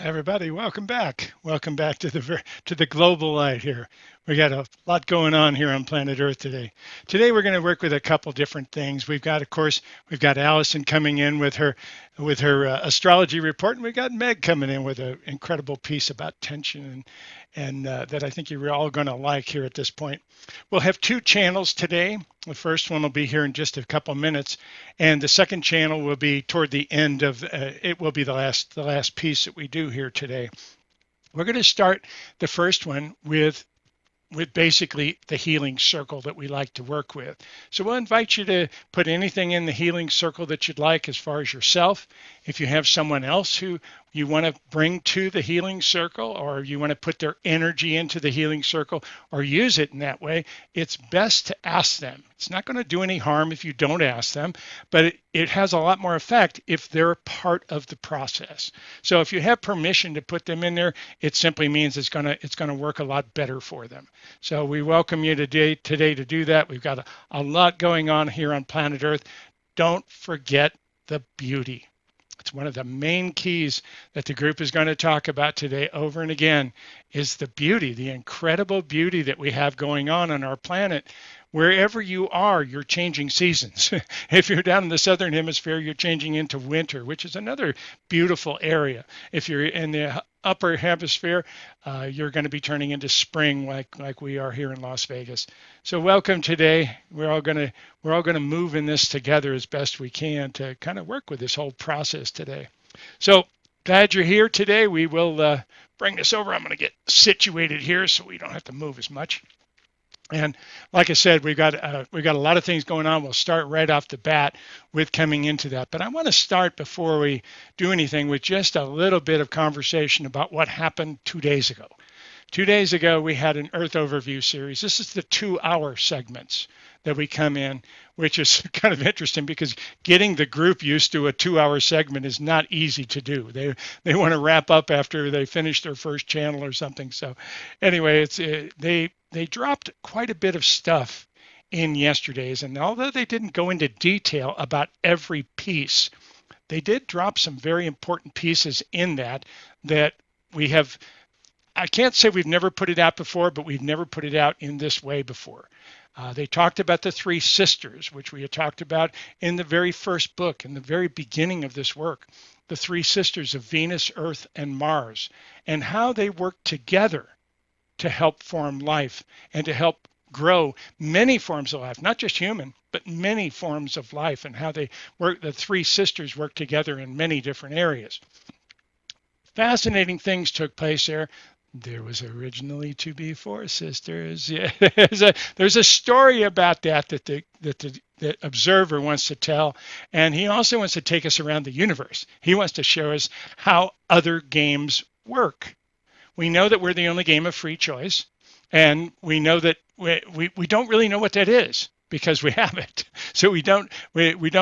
Everybody, welcome back. Welcome back to the global light here. We got a lot going on here on planet Earth today. Today we're going to work with a couple different things. We've got, of course, we've got Allison coming in with her astrology report, and we've got Meg coming in with an incredible piece about tension and that I think you're all going to like here at this point. We'll have two channels today. The first one will be here in just a couple minutes, and the second channel will be toward the end of it. Will be the last piece that we do here today. We're going to start the first one with basically the healing circle that we like to work with. So we'll invite you to put anything in the healing circle that you'd like as far as yourself. If you have someone else who you want to bring to the healing circle, or you want to put their energy into the healing circle or use it in that way, it's best to ask them. It's not going to do any harm if you don't ask them, but it has a lot more effect if they're part of the process. So if you have permission to put them in there, it simply means it's going to work a lot better for them. So we welcome you today to do that. We've got a lot going on here on planet Earth. Don't forget the beauty. It's one of the main keys that the group is going to talk about today over and again is the beauty, the incredible beauty that we have going on our planet. Wherever you are, you're changing seasons. If you're down in the southern hemisphere, you're changing into winter, which is another beautiful area. If you're in the upper hemisphere, you're going to be turning into spring, like we are here in Las Vegas. So welcome today. We're all going to move in this together as best we can to kind of work with this whole process today. So glad you're here today. We will bring this over. I'm going to get situated here so we don't have to move as much. And like I said, we've got a lot of things going on. We'll start right off the bat with coming into that. But I want to start before we do anything with just a little bit of conversation about what happened 2 days ago. 2 days ago, we had an Earth overview series. This is the 2-hour segments that we come in, which is kind of interesting because getting the group used to a 2-hour segment is not easy to do. They want to wrap up after they finish their first channel or something. So anyway, they dropped quite a bit of stuff in yesterday's, and although they didn't go into detail about every piece, they did drop some very important pieces in that we have. I can't say we've never put it out before, but we've never put it out in this way before. They talked about the three sisters, which we had talked about in the very first book, in the very beginning of this work, the three sisters of Venus, Earth, and Mars, and how they work together to help form life and to help grow many forms of life, not just human, but many forms of life, and how they work. The three sisters work together in many different areas. Fascinating things took place there. There was originally to be four sisters. Yeah, there's a story about that the observer wants to tell, and he also wants to take us around the universe. He wants to show us how other games work. We know that we're the only game of free choice, and we know that we don't really know what that is because we haven't. So we don't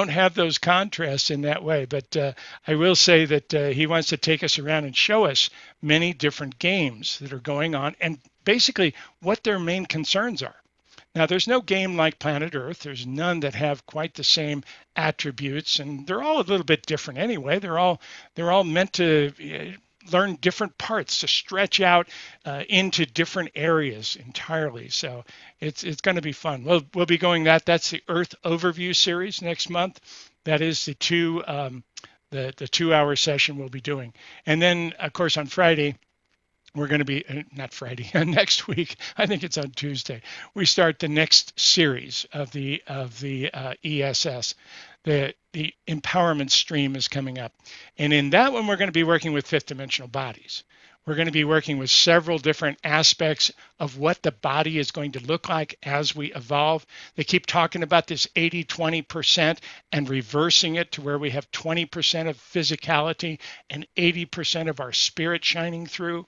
have those contrasts in that way. But I will say that he wants to take us around and show us many different games that are going on and basically what their main concerns are. Now, there's no game like Planet Earth. There's none that have quite the same attributes, and they're all a little bit different anyway. They're all meant to learn different parts to stretch out into different areas entirely. So it's going to be fun. We'll be going that's the Earth Overview series next month. That is the 2-hour session we'll be doing. And then of course on Friday, we're going to be not Friday next week. I think it's on Tuesday. We start the next series of the ESS. The empowerment stream is coming up. And in that one, we're going to be working with fifth dimensional bodies. We're going to be working with several different aspects of what the body is going to look like as we evolve. They keep talking about this 80-20% and reversing it to where we have 20% of physicality and 80% of our spirit shining through.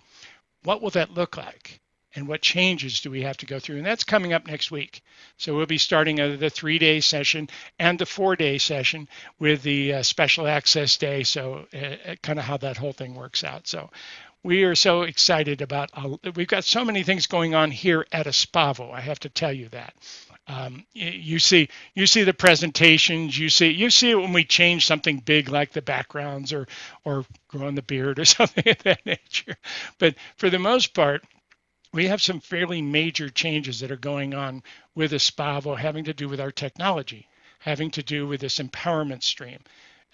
What will that look like? And what changes do we have to go through? And that's coming up next week. So we'll be starting the 3-day session and the 4-day session with the special access day. So kind of how that whole thing works out. So we are so excited about, we've got so many things going on here at Espavo. I have to tell you that. You see the presentations. You see it when we change something big like the backgrounds or growing the beard or something of that nature. But for the most part, we have some fairly major changes that are going on with Espavo having to do with our technology, having to do with this empowerment stream.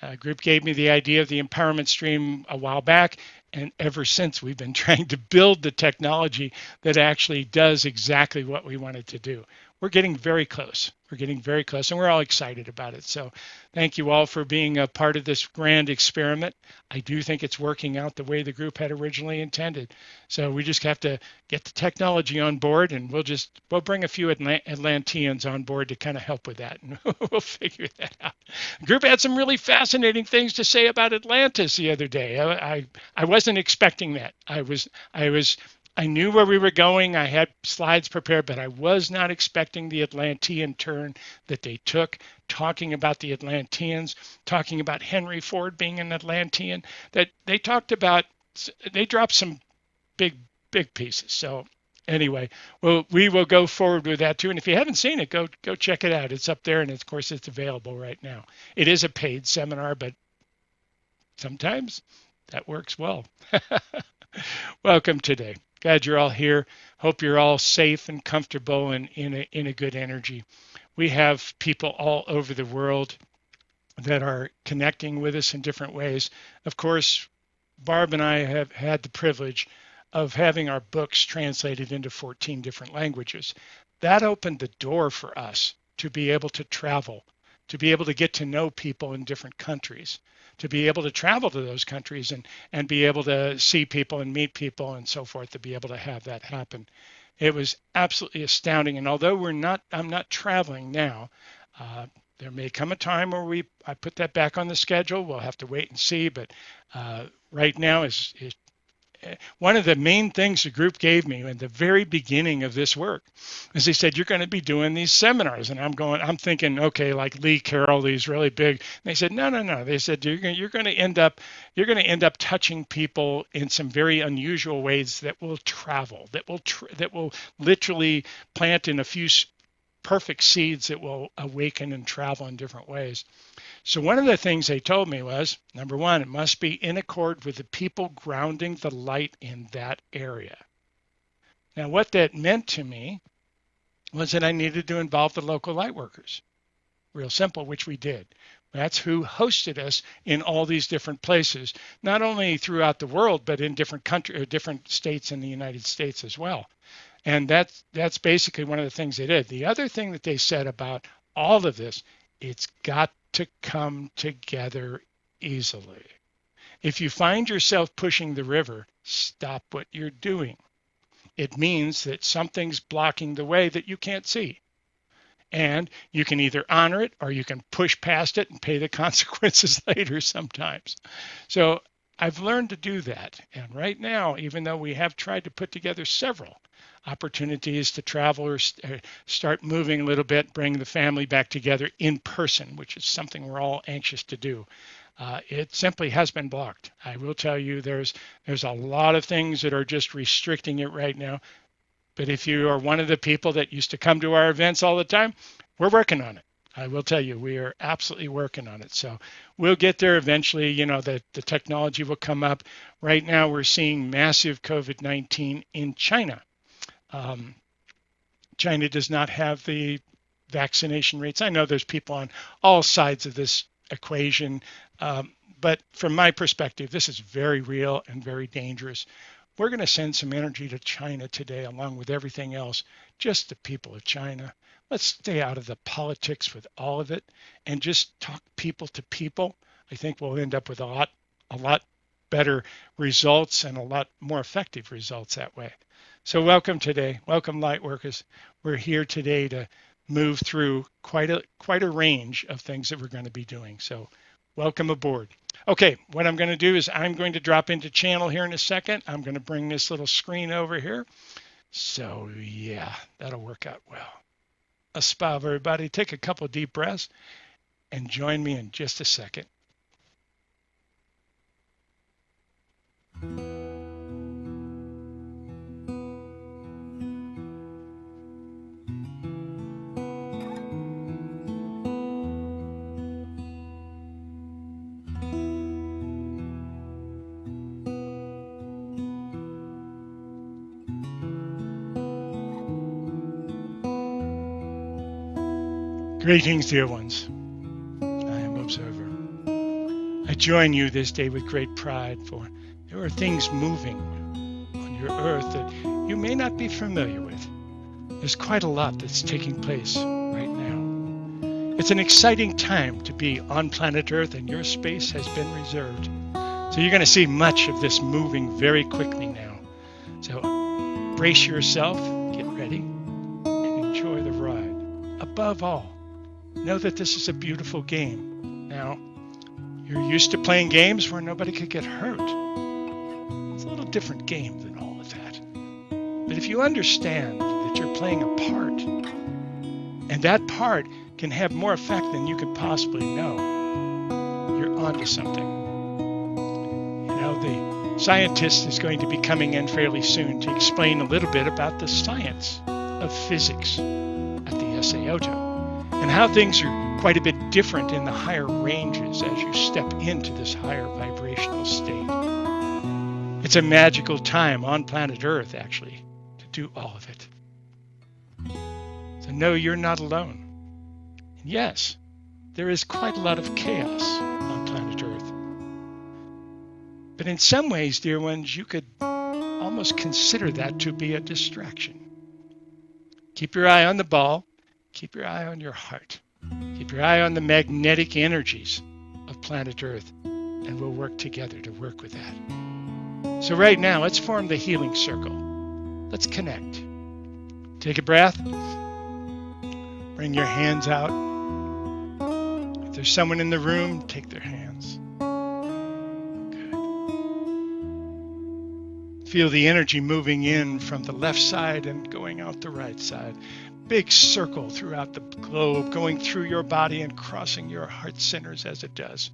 A group gave me the idea of the empowerment stream a while back, and ever since we've been trying to build the technology that actually does exactly what we wanted to do. We're getting very close. We're getting very close, and we're all excited about it. So thank you all for being a part of this grand experiment. I do think it's working out the way the group had originally intended. So we just have to get the technology on board, and we'll bring a few Atlanteans on board to kind of help with that, and we'll figure that out. The group had some really fascinating things to say about Atlantis the other day. I wasn't expecting that. I knew where we were going. I had slides prepared, but I was not expecting the Atlantean turn that they took, talking about the Atlanteans, talking about Henry Ford being an Atlantean, that they dropped some big pieces. So anyway, we will go forward with that too. And if you haven't seen it, go check it out. It's up there, and of course it's available right now. It is a paid seminar, but sometimes that works well. Welcome today. Glad you're all here. Hope you're all safe and comfortable and in a good energy. We have people all over the world that are connecting with us in different ways. Of course, Barb and I have had the privilege of having our books translated into 14 different languages. That opened the door for us to be able to travel, to be able to get to know people in different countries, to be able to travel to those countries and be able to see people and meet people and so forth, to be able to have that happen. It was absolutely astounding. And although I'm not traveling now, there may come a time where I put that back on the schedule. We'll have to wait and see. But right now is one of the main things the group gave me in the very beginning of this work is they said, you're going to be doing these seminars. And I'm thinking, okay, like Lee Carroll, these really big. And they said, no. They said, you're going to end up touching people in some very unusual ways that will travel, that will literally plant in a few perfect seeds that will awaken and travel in different ways. So one of the things they told me was, number one, it must be in accord with the people grounding the light in that area. Now, what that meant to me was that I needed to involve the local light workers. Real simple, which we did. That's who hosted us in all these different places, not only throughout the world, but in different states in the United States as well. And that's basically one of the things they did. The other thing that they said about all of this, it's got to come together easily. If you find yourself pushing the river, stop what you're doing. It means that something's blocking the way that you can't see. And you can either honor it or you can push past it and pay the consequences later sometimes. So I've learned to do that. And right now, even though we have tried to put together several opportunities to travel or start moving a little bit, bring the family back together in person, which is something we're all anxious to do. It simply has been blocked. I will tell you, there's a lot of things that are just restricting it right now. But if you are one of the people that used to come to our events all the time, we're working on it. I will tell you, we are absolutely working on it. So we'll get there eventually. The technology will come up. Right now, we're seeing massive COVID-19 in China. China does not have the vaccination rates. I know there's people on all sides of this equation, but from my perspective, this is very real and very dangerous. We're going to send some energy to China today, along with everything else, just the people of China. Let's stay out of the politics with all of it and just talk people to people. I think we'll end up with a lot better results and a lot more effective results that way. So welcome today. Welcome, Lightworkers. We're here today to move through quite a range of things that we're going to be doing. So welcome aboard. Okay, what I'm going to do is I'm going to drop into channel here in a second. I'm going to bring this little screen over here. So yeah, that'll work out well. Espavo, everybody. Take a couple of deep breaths and join me in just a second. Greetings, dear ones. I am Observer. I join you this day with great pride, for there are things moving on your earth that you may not be familiar with. There's quite a lot that's taking place right now. It's an exciting time to be on planet Earth, and your space has been reserved. So you're going to see much of this moving very quickly now. So brace yourself, get ready, and enjoy the ride. Above all, know that this is a beautiful game. Now, you're used to playing games where nobody could get hurt. It's a little different game than all of that. But if you understand that you're playing a part, and that part can have more effect than you could possibly know, you're onto something. You know, the scientist is going to be coming in fairly soon to explain a little bit about the science of physics at the SAOTO, and how things are quite a bit different in the higher ranges as you step into this higher vibrational state. It's a magical time on planet Earth, actually, to do all of it. So know you're not alone. And yes, there is quite a lot of chaos on planet Earth. But in some ways, dear ones, you could almost consider that to be a distraction. Keep your eye on the ball. Keep your eye on your heart. Keep your eye on the magnetic energies of planet Earth, and we'll work together to work with that. So right now, let's form the healing circle. Let's connect. Take a breath. Bring your hands out. If there's someone in the room, take their hands. Good. Feel the energy moving in from the left side and going out the right side. Big circle throughout the globe, going through your body and crossing your heart centers as it does.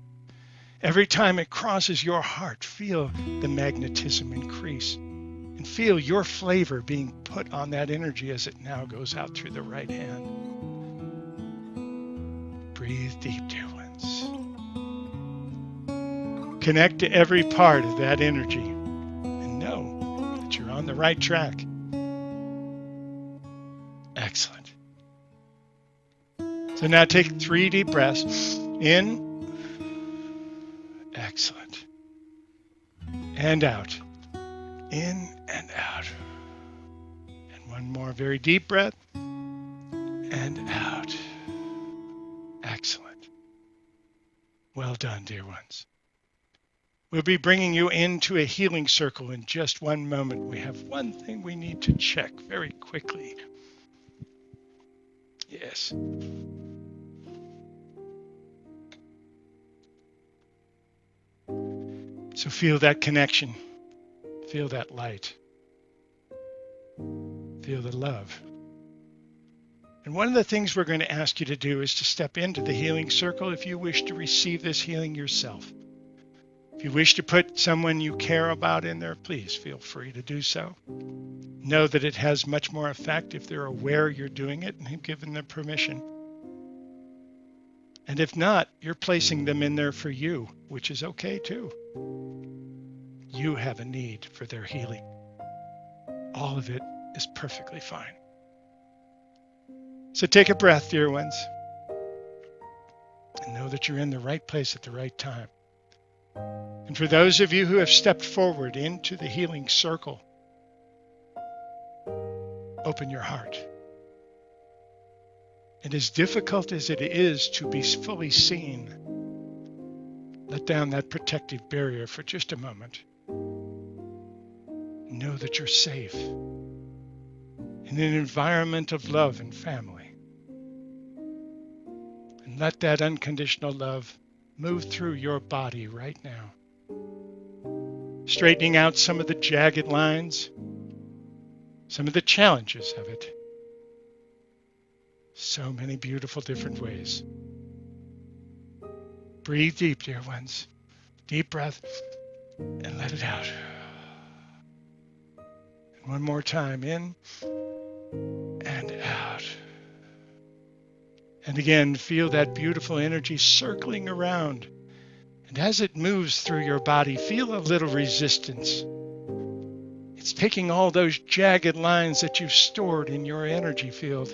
Every time it crosses your heart, feel the magnetism increase, and feel your flavor being put on that energy as it now goes out through the right hand. Breathe deep, dear ones. Connect to every part of that energy and know that you're on the right track. Excellent. So now take 3 deep breaths in. Excellent. And out. In and out. And one more very deep breath. And out. Excellent. Well done, dear ones. We'll be bringing you into a healing circle in just one moment. We have one thing we need to check very quickly. Yes. So feel that connection. Feel that light. Feel the love. And one of the things we're going to ask you to do is to step into the healing circle if you wish to receive this healing yourself. If you wish to put someone you care about in there, please feel free to do so. Know that it has much more effect if they're aware you're doing it and have given them permission. And if not, you're placing them in there for you, which is okay too. You have a need for their healing. All of it is perfectly fine. So take a breath, dear ones, and know that you're in the right place at the right time. And for those of you who have stepped forward into the healing circle, open your heart. And as difficult as it is to be fully seen, let down that protective barrier for just a moment. Know that you're safe in an environment of love and family. And let that unconditional love move through your body right now, straightening out some of the jagged lines, some of the challenges of it. So many beautiful different ways. Breathe deep, dear ones. Deep breath and let it out. And one more time, in and out. And again, feel that beautiful energy circling around. And as it moves through your body, feel a little resistance. It's taking all those jagged lines that you've stored in your energy field,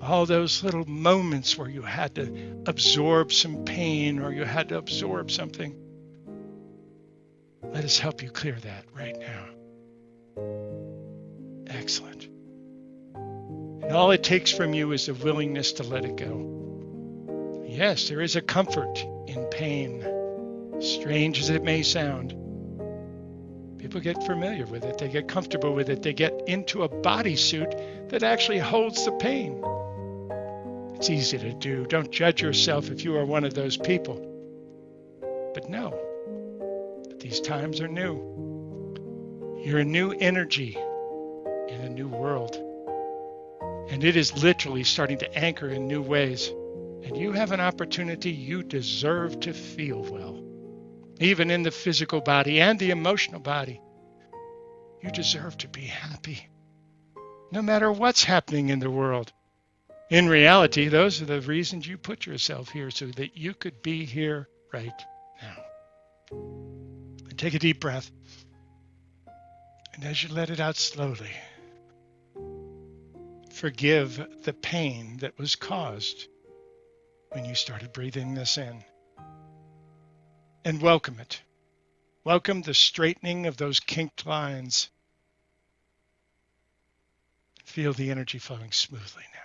All those little moments where you had to absorb some pain or you had to absorb something. Let us help you clear that right now. Excellent. And all it takes from you is a willingness to let it go. Yes, there is a comfort in pain, strange as it may sound. People get familiar with it. They get comfortable with it. They get into a bodysuit that actually holds the pain. It's easy to do. Don't judge yourself if you are one of those people. But know that these times are new. You're a new energy in a new world. And it is literally starting to anchor in new ways. And you have an opportunity. You deserve to feel well. Even in the physical body and the emotional body. You deserve to be happy. No matter what's happening in the world. In reality, those are the reasons you put yourself here, so that you could be here right now. And take a deep breath. And as you let it out slowly, forgive the pain that was caused when you started breathing this in. And welcome it. Welcome the straightening of those kinked lines. Feel the energy flowing smoothly now.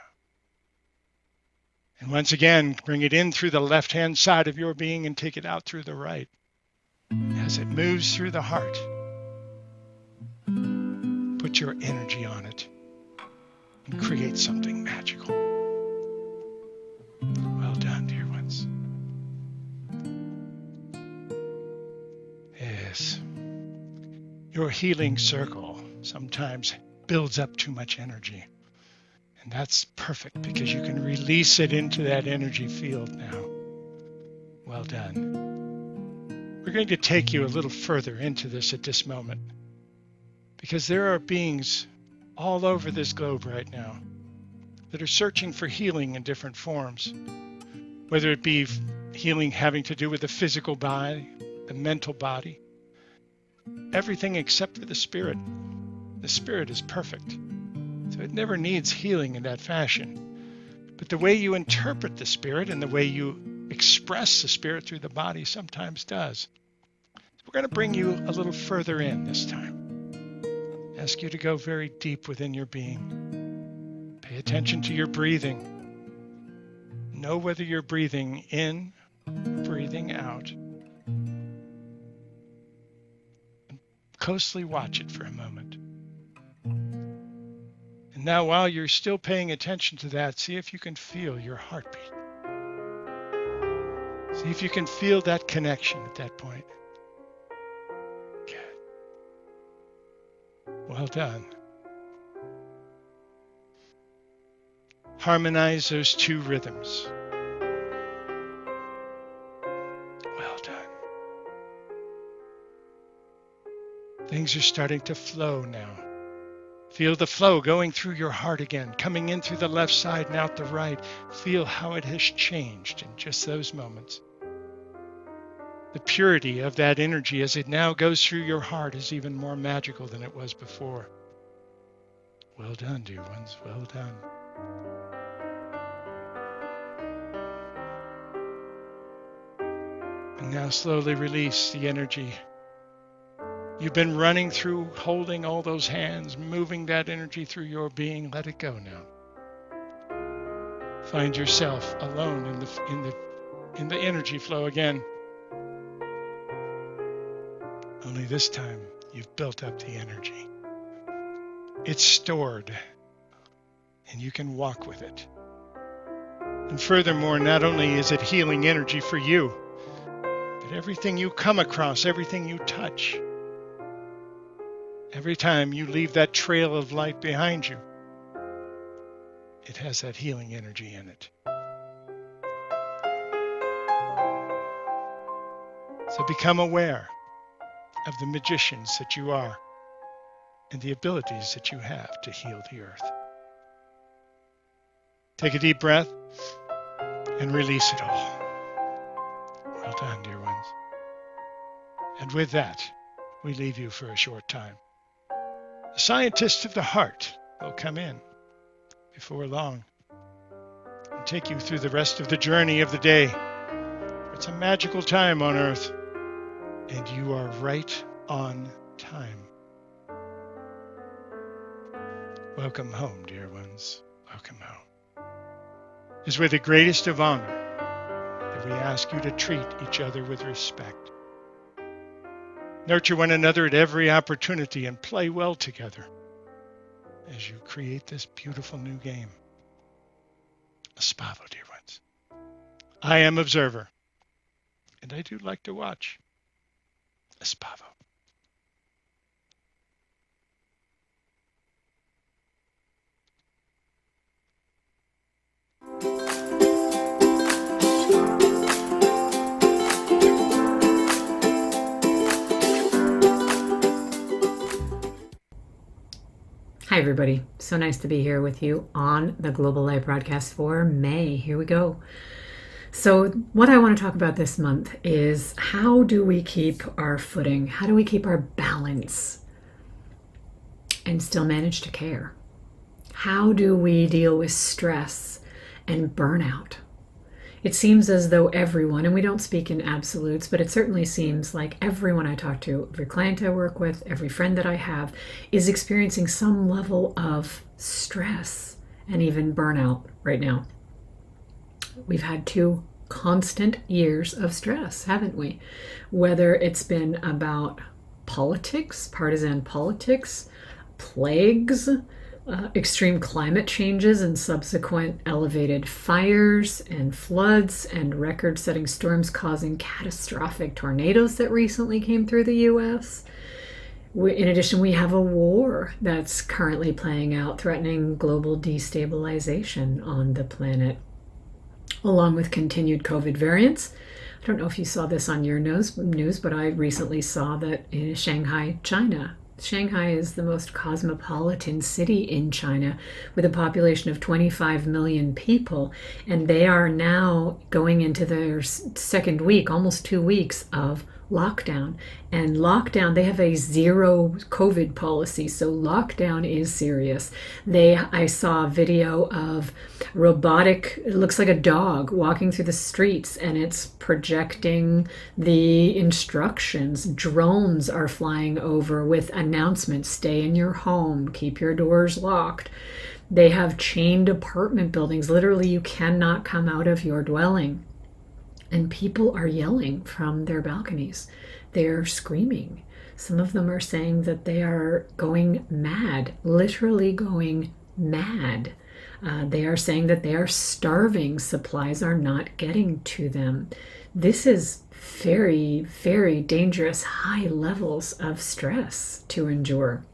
And once again, bring it in through the left-hand side of your being and take it out through the right. As it moves through the heart, put your energy on it and create something magical. Well done, dear ones. Yes. Your healing circle sometimes builds up too much energy. And that's perfect because you can release it into that energy field now. Well done. We're going to take you a little further into this at this moment because there are beings all over this globe right now that are searching for healing in different forms, whether it be healing having to do with the physical body, the mental body, everything except for the spirit. The spirit is perfect. So it never needs healing in that fashion. But the way you interpret the spirit and the way you express the spirit through the body sometimes does. So we're going to bring you a little further in this time. Ask you to go very deep within your being. Pay attention to your breathing. Know whether you're breathing in or breathing out. And closely watch it for a moment. And now while you're still paying attention to that, see if you can feel your heartbeat. See if you can feel that connection at that point. Good. Well done. Harmonize those two rhythms. Well done. Things are starting to flow now. Feel the flow going through your heart again, coming in through the left side and out the right. Feel how it has changed in just those moments. The purity of that energy as it now goes through your heart is even more magical than it was before. Well done, dear ones. Well done. And now slowly release the energy. You've been running through, holding all those hands, moving that energy through your being. Let it go now. Find yourself alone in the energy flow again. Only this time you've built up the energy. It's stored, and you can walk with it. And furthermore, not only is it healing energy for you, but everything you come across, everything you touch, every time you leave that trail of light behind you, it has that healing energy in it. So become aware of the magicians that you are and the abilities that you have to heal the earth. Take a deep breath and release it all. Well done, dear ones. And with that, we leave you for a short time. The scientist of the heart will come in before long. take you through the rest of the journey of the day. It's a magical time on Earth, and you are right on time. Welcome home, dear ones. Welcome home. It is with the greatest of honor that we ask you to treat each other with respect. Nurture one another at every opportunity and play well together as you create this beautiful new game. Spavo, dear ones. I am observer, and I do like to watch. Spavo. Hi, everybody. So nice to be here with you on the GlobalLight broadcast for May. Here we go. So what I want to talk about this month is how do we keep our footing? How do we keep our balance and still manage to care? How do we deal with stress and burnout? It seems as though everyone, and we don't speak in absolutes, but it certainly seems like everyone I talk to, every client I work with, every friend that I have, is experiencing some level of stress and even burnout right now. We've had 2 constant years of stress, haven't we? Whether it's been about politics, partisan politics, plagues, extreme climate changes and subsequent elevated fires and floods and record-setting storms causing catastrophic tornadoes that recently came through the U.S. In addition, we have a war that's currently playing out, threatening global destabilization on the planet, along with continued COVID variants. I don't know if you saw this on your news, but I recently saw that in Shanghai, China, Shanghai is the most cosmopolitan city in China with a population of 25 million people, and they are now going into their second week, almost 2 weeks of lockdown. And lockdown, they have a zero COVID policy, so lockdown is serious. I saw a video of robotic, it looks like a dog walking through the streets, and it's projecting the instructions. Drones are flying over with announcements: stay in your home, keep your doors locked. They have chained apartment buildings. Literally, you cannot come out of your dwelling. And people are yelling from their balconies. They're screaming. Some of them are saying that they are going mad, literally going mad. They are saying that they are starving. Supplies are not getting to them. This is very, very dangerous, high levels of stress to endure.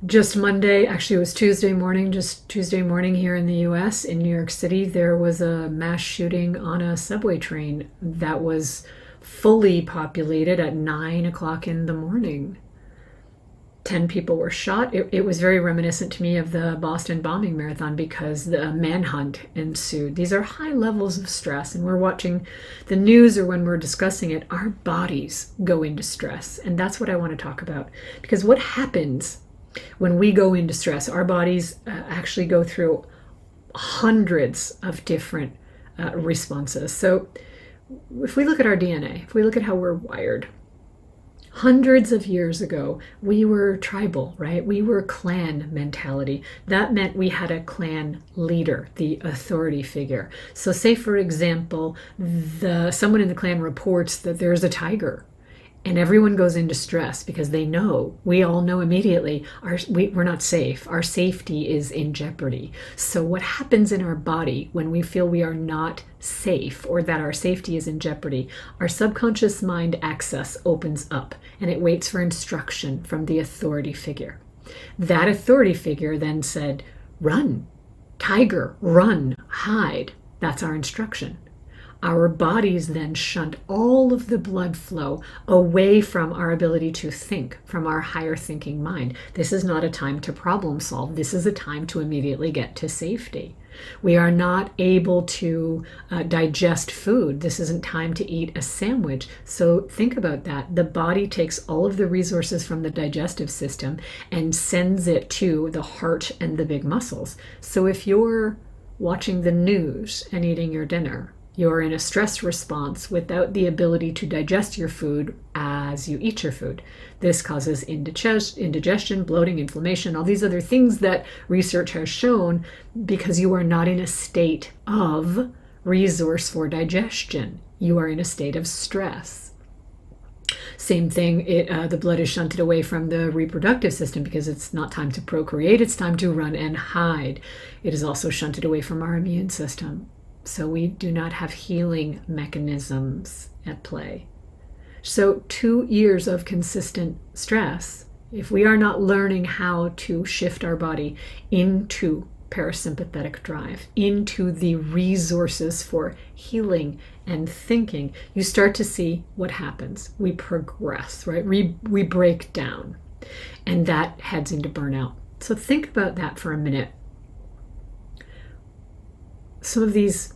Just Monday, actually it was Tuesday morning here in the US, in New York City, there was a mass shooting on a subway train that was fully populated at 9 o'clock in the morning. 10 people were shot. It was very reminiscent to me of the Boston bombing marathon because the manhunt ensued. These are high levels of stress, and we're watching the news, or when we're discussing it, our bodies go into stress. And that's what I want to talk about, because what happens when we go into stress, our bodies actually go through hundreds of different responses. So if we look at our DNA, if we look at how we're wired, hundreds of years ago, we were tribal, right? We were clan mentality. That meant we had a clan leader, the authority figure. So say, for example, someone in the clan reports that there's a tiger, and everyone goes into stress because we all know immediately we're not safe. Our safety is in jeopardy. So what happens in our body when we feel we are not safe, or that our safety is in jeopardy? Our subconscious mind access opens up, and it waits for instruction from the authority figure. That authority figure then said, run, tiger, run, hide. That's our instruction. Our bodies then shunt all of the blood flow away from our ability to think, from our higher thinking mind. This is not a time to problem solve. This is a time to immediately get to safety. We are not able to digest food. This isn't time to eat a sandwich. So think about that. The body takes all of the resources from the digestive system and sends it to the heart and the big muscles. So if you're watching the news and eating your dinner. You're in a stress response without the ability to digest your food as you eat your food. This causes indigestion, bloating, inflammation, all these other things that research has shown because you are not in a state of resource for digestion. You are in a state of stress. Same thing, the blood is shunted away from the reproductive system because it's not time to procreate, it's time to run and hide. It is also shunted away from our immune system. So we do not have healing mechanisms at play. So 2 years of consistent stress, if we are not learning how to shift our body into parasympathetic drive, into the resources for healing and thinking, you start to see what happens. We progress, right? We break down, and that heads into burnout. So think about that for a minute. Some of these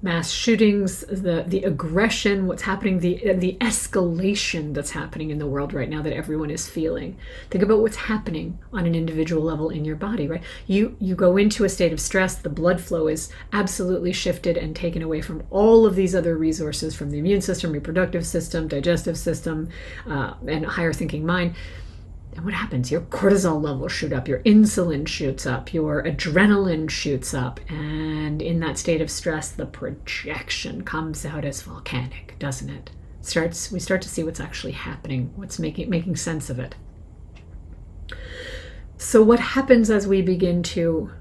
mass shootings, the aggression, what's happening, the escalation that's happening in the world right now that everyone is feeling. Think about what's happening on an individual level in your body, right? You go into a state of stress, the blood flow is absolutely shifted and taken away from all of these other resources, from the immune system, reproductive system, digestive system, and higher thinking mind. And what happens? Your cortisol levels shoot up, your insulin shoots up, your adrenaline shoots up, and in that state of stress, the projection comes out as volcanic, doesn't it? We start to see what's actually happening, what's making sense of it. So what happens as we begin to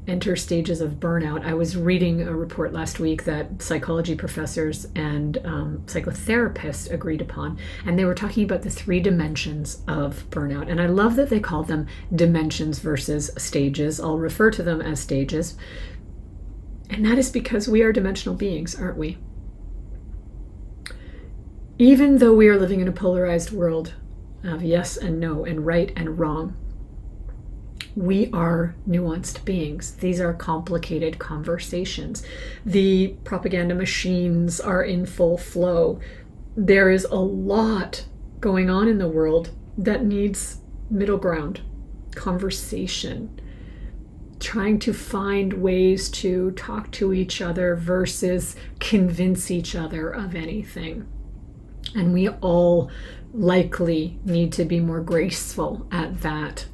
enter stages of burnout? I was reading a report last week that psychology professors and psychotherapists agreed upon, and they were talking about the 3 dimensions of burnout. And I love that they call them dimensions versus stages. I'll refer to them as stages. And that is because we are dimensional beings, aren't we? Even though we are living in a polarized world of yes and no and right and wrong, we are nuanced beings. These are complicated conversations. The propaganda machines are in full flow. There is a lot going on in the world that needs middle ground, conversation, trying to find ways to talk to each other versus convince each other of anything. And we all likely need to be more graceful at that.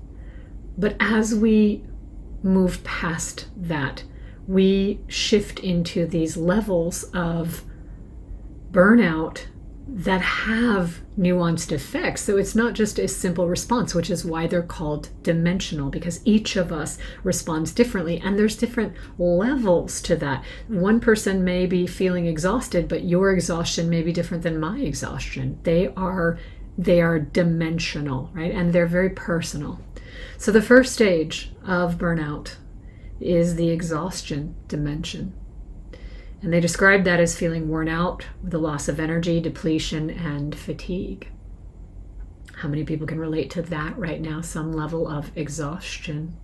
But as we move past that, we shift into these levels of burnout that have nuanced effects. So it's not just a simple response, which is why they're called dimensional, because each of us responds differently, and there's different levels to that. One person may be feeling exhausted, but your exhaustion may be different than my exhaustion. They are dimensional, right? And they're very personal. So the first stage of burnout is the exhaustion dimension. And they describe that as feeling worn out with a loss of energy, depletion, and fatigue. How many people can relate to that right now? Some level of exhaustion.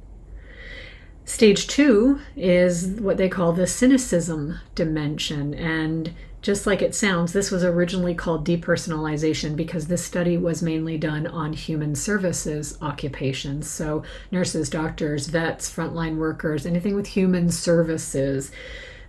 Stage 2 is what they call the cynicism dimension. And just like it sounds, this was originally called depersonalization because this study was mainly done on human services occupations. So nurses, doctors, vets, frontline workers, anything with human services,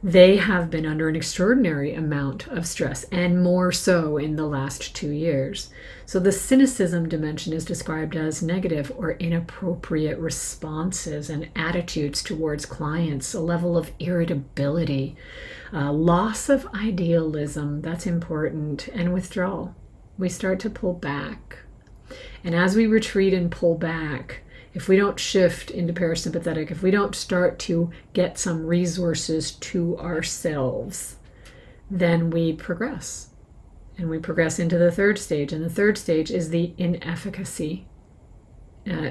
they have been under an extraordinary amount of stress, and more so in the last 2 years. So the cynicism dimension is described as negative or inappropriate responses and attitudes towards clients, a level of irritability, loss of idealism, that's important, and withdrawal. We start to pull back. And as we retreat and pull back, if we don't shift into parasympathetic, if we don't start to get some resources to ourselves, then we progress. And we progress into the 3rd stage. And the 3rd stage is the inefficacy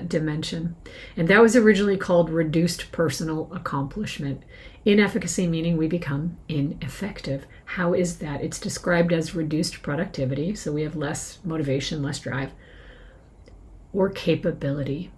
dimension. And that was originally called reduced personal accomplishment. Inefficacy meaning we become ineffective. How is that? It's described as reduced productivity. So we have less motivation, less drive, or capability.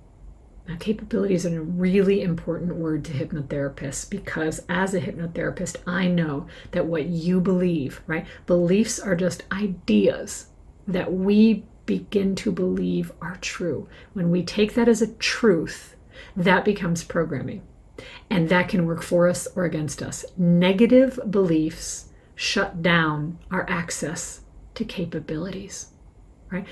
Now, capability is a really important word to hypnotherapists because as a hypnotherapist, I know that what you believe, right? Beliefs are just ideas that we begin to believe are true. When we take that as a truth, that becomes programming. And that can work for us or against us. Negative beliefs shut down our access to capabilities, right?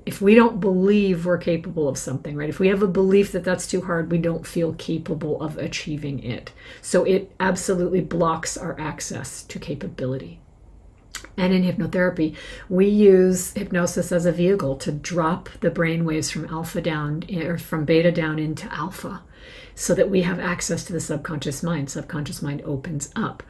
If we don't believe we're capable of something, right? If we have a belief that that's too hard, we don't feel capable of achieving it. So it absolutely blocks our access to capability. And in hypnotherapy, we use hypnosis as a vehicle to drop the brain waves from alpha down, or from beta down into alpha, so that we have access to the subconscious mind. Subconscious mind opens up.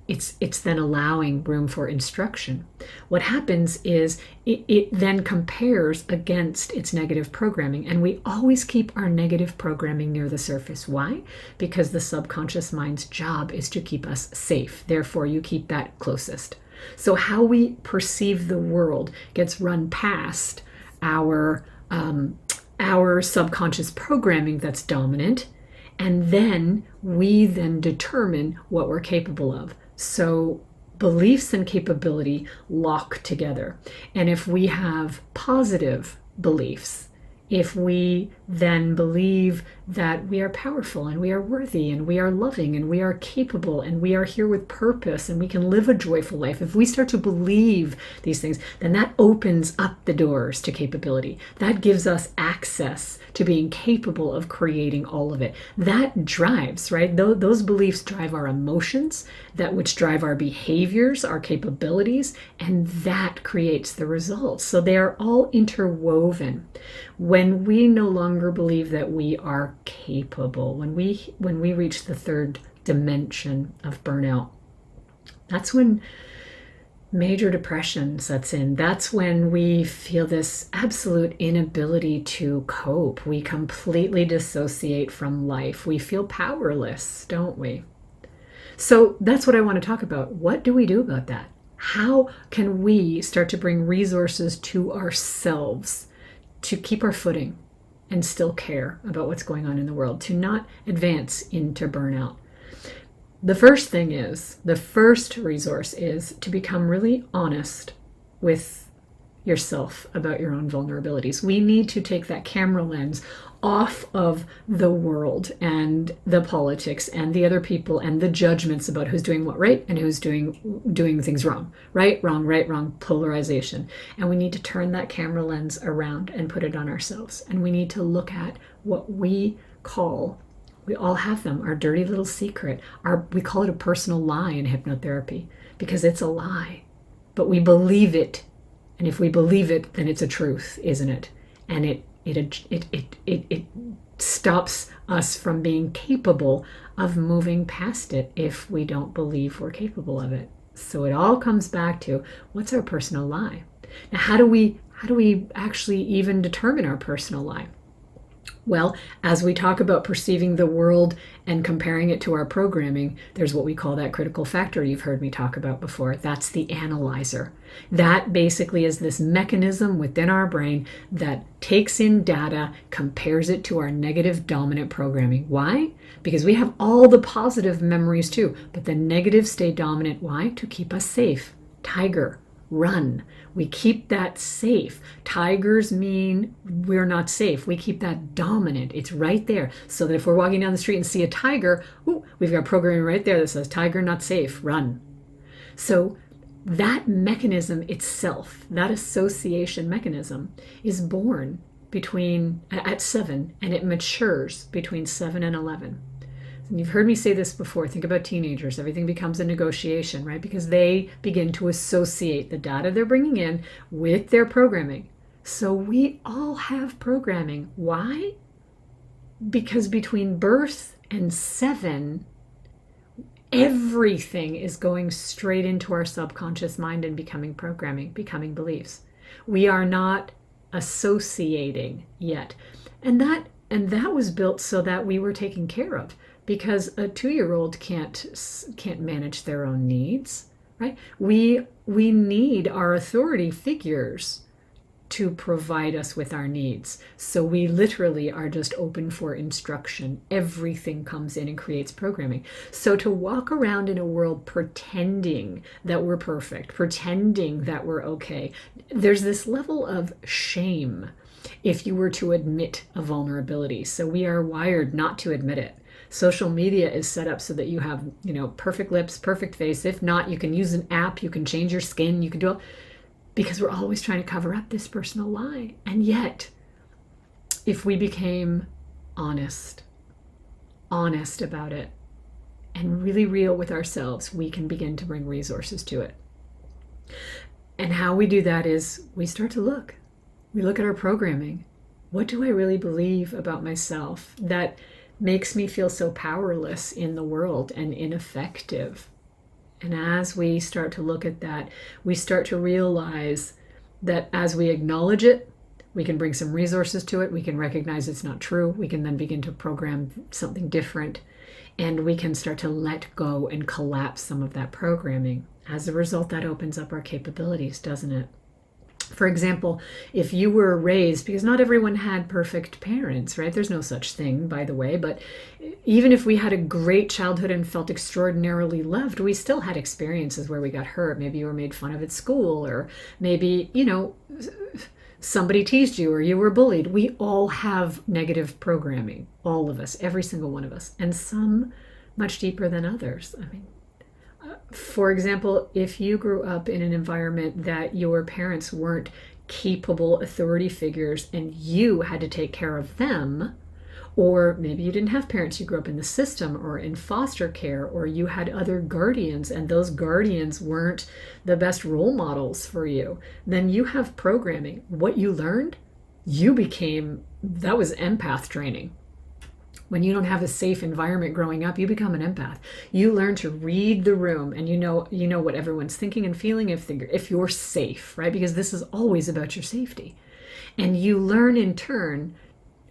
It's then allowing room for instruction. What happens is it then compares against its negative programming, and we always keep our negative programming near the surface. Why? Because the subconscious mind's job is to keep us safe. Therefore, you keep that closest. So how we perceive the world gets run past our subconscious programming that's dominant, and then we then determine what we're capable of. So beliefs and capability lock together. And if we have positive beliefs, if we then believe that we are powerful and we are worthy and we are loving and we are capable and we are here with purpose and we can live a joyful life, if we start to believe these things, then that opens up the doors to capability. That gives us access to being capable of creating all of it. That drives, right? Those beliefs drive our emotions, that which drive our behaviors, our capabilities, and that creates the results. So they are all interwoven. When we no longer believe that we are capable, when we reach the third dimension of burnout, that's when major depression sets in. That's when we feel this absolute inability to cope. We completely dissociate from life. We feel powerless, don't we? So that's what I want to talk about. What do we do about that? How can we start to bring resources to ourselves to keep our footing and still care about what's going on in the world, to not advance into burnout? The first resource is to become really honest with yourself about your own vulnerabilities. We need to take that camera lens off of the world and the politics and the other people and the judgments about who's doing what right and who's doing things wrong. Right, wrong, polarization. And we need to turn that camera lens around and put it on ourselves. And we need to look at what we all have them, our dirty little secret. We call it a personal lie in hypnotherapy because it's a lie, but we believe it. And if we believe it, then it's a truth, isn't it? And it stops us from being capable of moving past it if we don't believe we're capable of it. So it all comes back to, what's our personal lie? Now, how do we actually even determine our personal lie? Well, as we talk about perceiving the world and comparing it to our programming, there's what we call that critical factor you've heard me talk about before. That's the analyzer. That basically is this mechanism within our brain that takes in data, compares it to our negative dominant programming. Why? Because we have all the positive memories too, but the negatives stay dominant. Why? To keep us safe. Tiger, run. We keep that safe. Tigers mean we're not safe. We keep that dominant. It's right there. So that if we're walking down the street and see a tiger, we've got programming right there that says, tiger not safe, run. So that mechanism itself, that association mechanism, is born at 7, and it matures between 7 and 11. And you've heard me say this before. Think about teenagers. Everything becomes a negotiation, right? Because they begin to associate the data they're bringing in with their programming. So we all have programming. Why? Because between birth and 7, everything is going straight into our subconscious mind and becoming programming, becoming beliefs. We are not associating yet. And that was built so that we were taken care of. Because a 2-year-old can't manage their own needs, right? We need our authority figures to provide us with our needs. So we literally are just open for instruction. Everything comes in and creates programming. So to walk around in a world pretending that we're perfect, pretending that we're okay, there's this level of shame if you were to admit a vulnerability. So we are wired not to admit it. Social media is set up so that you have, perfect lips, perfect face. If not, you can use an app, you can change your skin, you can do it, because we're always trying to cover up this personal lie. And yet, if we became honest about it, and really real with ourselves, we can begin to bring resources to it. And how we do that is we start to look. We look at our programming. What do I really believe about myself that makes me feel so powerless in the world and ineffective? And as we start to look at that, we start to realize that as we acknowledge it, we can bring some resources to it. We can recognize it's not true. We can then begin to program something different. And we can start to let go and collapse some of that programming. As a result, that opens up our capabilities, doesn't it? For example, if you were raised, because not everyone had perfect parents, right? There's no such thing, by the way, but even if we had a great childhood and felt extraordinarily loved, we still had experiences where we got hurt. Maybe you were made fun of at school, or maybe, somebody teased you or you were bullied. We all have negative programming, all of us, every single one of us, and some much deeper than others. I mean, for example, if you grew up in an environment that your parents weren't capable authority figures and you had to take care of them, or maybe you didn't have parents, you grew up in the system or in foster care, or you had other guardians and those guardians weren't the best role models for you, then you have programming. What you learned, that was empath training. When you don't have a safe environment growing up, you become an empath. You learn to read the room, and you know what everyone's thinking and feeling if you're safe, right? Because this is always about your safety. And you learn in turn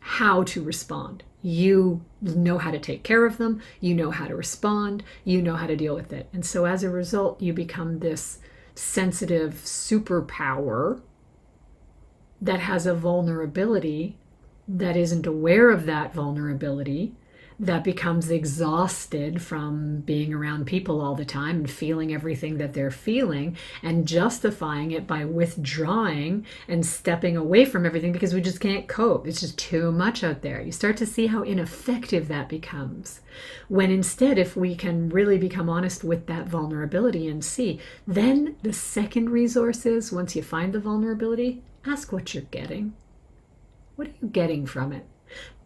how to respond. You know how to take care of them. You know how to respond. You know how to deal with it. And so as a result, you become this sensitive superpower that has a vulnerability that isn't aware of that vulnerability, that becomes exhausted from being around people all the time and feeling everything that they're feeling and justifying it by withdrawing and stepping away from everything because we just can't cope. It's just too much out there. You start to see how ineffective that becomes. When instead, if we can really become honest with that vulnerability and see, then the second resource is, once you find the vulnerability, ask what you're getting. What are you getting from it?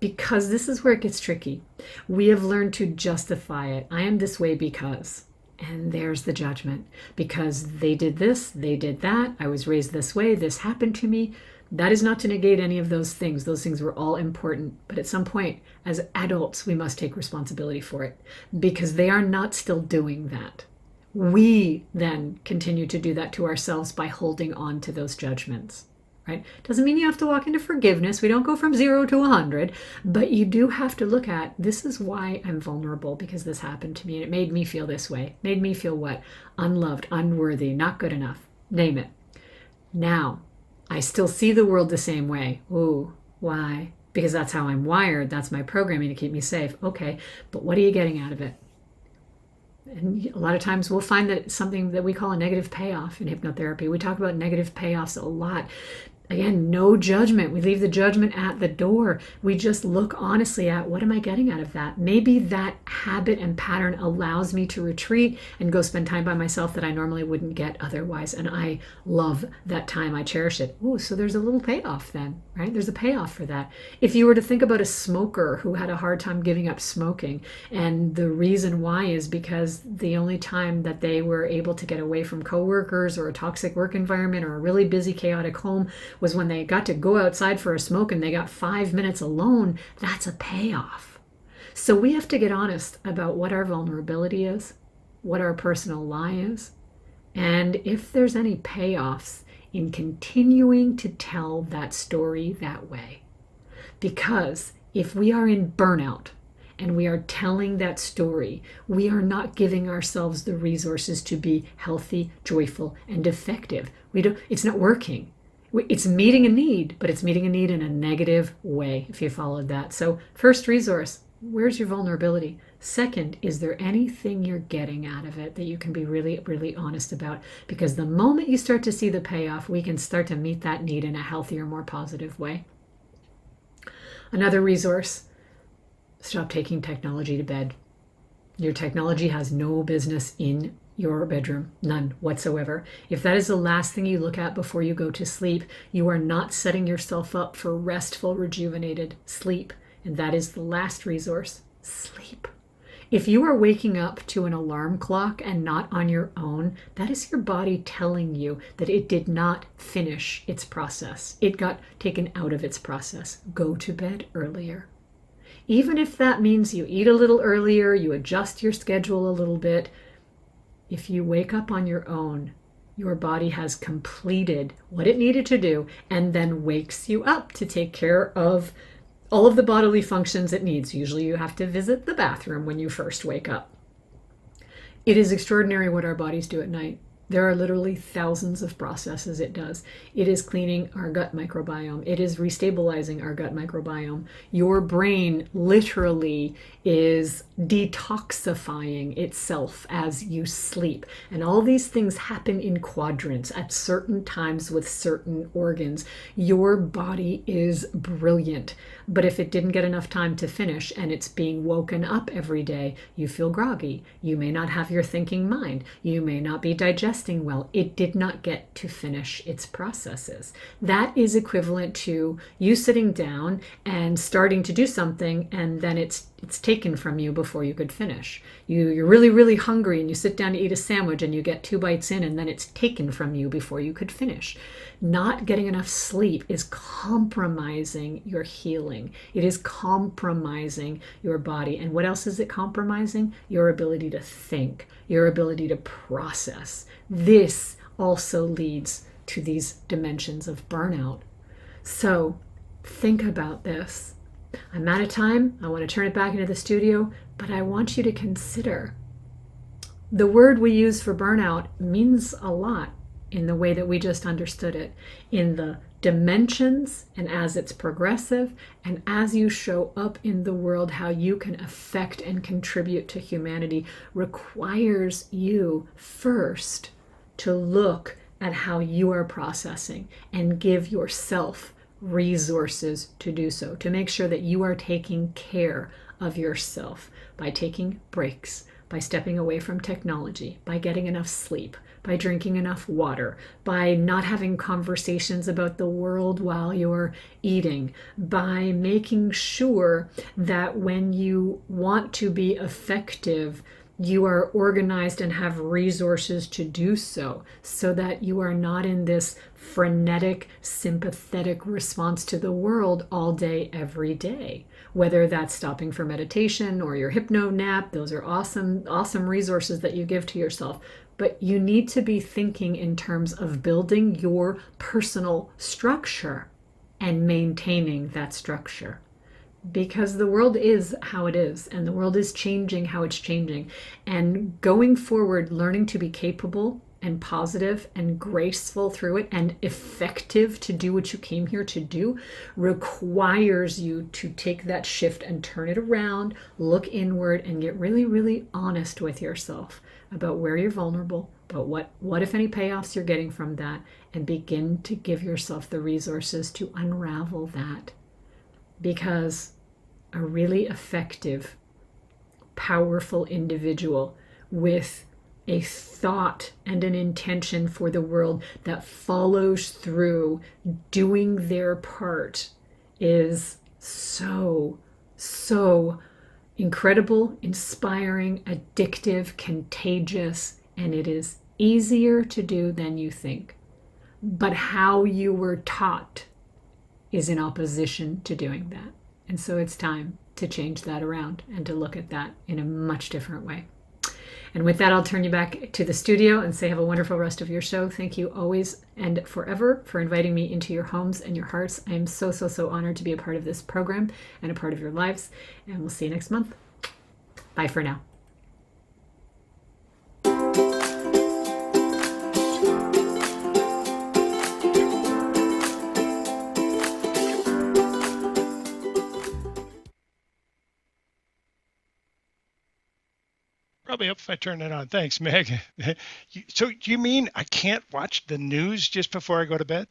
Because this is where it gets tricky. We have learned to justify it. I am this way because, and there's the judgment. Because they did this, they did that, I was raised this way, this happened to me. That is not to negate any of those things. Those things were all important. But at some point, as adults, we must take responsibility for it. Because they are not still doing that. We then continue to do that to ourselves by holding on to those judgments. Right? Doesn't mean you have to walk into forgiveness. We don't go from 0 to 100, but you do have to look at, this is why I'm vulnerable, because this happened to me and it made me feel this way. Made me feel what? Unloved, unworthy, not good enough. Name it. Now, I still see the world the same way. Ooh, why? Because that's how I'm wired. That's my programming to keep me safe. Okay, but what are you getting out of it? And a lot of times we'll find that it's something that we call a negative payoff in hypnotherapy. We talk about negative payoffs a lot. Again, no judgment. We leave the judgment at the door. We just look honestly at, what am I getting out of that? Maybe that habit and pattern allows me to retreat and go spend time by myself that I normally wouldn't get otherwise. And I love that time. I cherish it. Oh, so there's a little payoff then, right? There's a payoff for that. If you were to think about a smoker who had a hard time giving up smoking, and the reason why is because the only time that they were able to get away from coworkers or a toxic work environment or a really busy, chaotic home was when they got to go outside for a smoke and they got 5 minutes alone. That's a payoff. So we have to get honest about what our vulnerability is, what our personal lie is, and if there's any payoffs in continuing to tell that story that way. Because if we are in burnout and we are telling that story, we are not giving ourselves the resources to be healthy, joyful, and effective. It's not working. It's meeting a need, but it's meeting a need in a negative way, if you followed that. So first resource, where's your vulnerability? Second, is there anything you're getting out of it that you can be really, really honest about? Because the moment you start to see the payoff, we can start to meet that need in a healthier, more positive way. Another resource: stop taking technology to bed. Your technology has no business in your bedroom, none whatsoever. If that is the last thing you look at before you go to sleep, you are not setting yourself up for restful, rejuvenated sleep. And that is the last resource: sleep. If you are waking up to an alarm clock and not on your own, that is your body telling you that it did not finish its process. It got taken out of its process. Go to bed earlier. Even if that means you eat a little earlier, you adjust your schedule a little bit, if you wake up on your own, your body has completed what it needed to do and then wakes you up to take care of all of the bodily functions it needs. Usually you have to visit the bathroom when you first wake up. It is extraordinary what our bodies do at night. There are literally thousands of processes it does. It is cleaning our gut microbiome. It is restabilizing our gut microbiome. Your brain literally is detoxifying itself as you sleep. And all these things happen in quadrants at certain times with certain organs. Your body is brilliant. But if it didn't get enough time to finish and it's being woken up every day, you feel groggy. You may not have your thinking mind. You may not be digesting well. It did not get to finish its processes. That is equivalent to you sitting down and starting to do something, and then it's taken from you before you could finish. You're really, really hungry and you sit down to eat a sandwich and you get 2 bites in and then it's taken from you before you could finish. Not getting enough sleep is compromising your healing. It is compromising your body. And what else is it compromising? Your ability to think, your ability to process. This also leads to these dimensions of burnout. So think about this. I'm out of time. I want to turn it back into the studio, but I want you to consider the word we use for burnout means a lot in the way that we just understood it, in the dimensions and as it's progressive, and as you show up in the world, how you can affect and contribute to humanity requires you first to look at how you are processing and give yourself resources to do so, to make sure that you are taking care of yourself by taking breaks, by stepping away from technology, by getting enough sleep, by drinking enough water, by not having conversations about the world while you're eating, by making sure that when you want to be effective, you are organized and have resources to do so, so that you are not in this frenetic, sympathetic response to the world all day, every day. Whether that's stopping for meditation or your hypno nap, those are awesome resources that you give to yourself. But you need to be thinking in terms of building your personal structure and maintaining that structure. Because the world is how it is, and the world is changing how it's changing. And going forward, learning to be capable and positive and graceful through it and effective to do what you came here to do requires you to take that shift and turn it around, look inward, and get really, really honest with yourself about where you're vulnerable, about what if any payoffs you're getting from that, and begin to give yourself the resources to unravel that. Because a really effective, powerful individual with a thought and an intention for the world that follows through doing their part is so incredible, inspiring, addictive, contagious, and it is easier to do than you think. But how you were taught is in opposition to doing that. And so it's time to change that around and to look at that in a much different way. And with that, I'll turn you back to the studio and say have a wonderful rest of your show. Thank you always and forever for inviting me into your homes and your hearts. I am so honored to be a part of this program and a part of your lives. And we'll see you next month. Bye for now. Probably up if I turn it on. Thanks, Meg. So do you mean I can't watch the news just before I go to bed?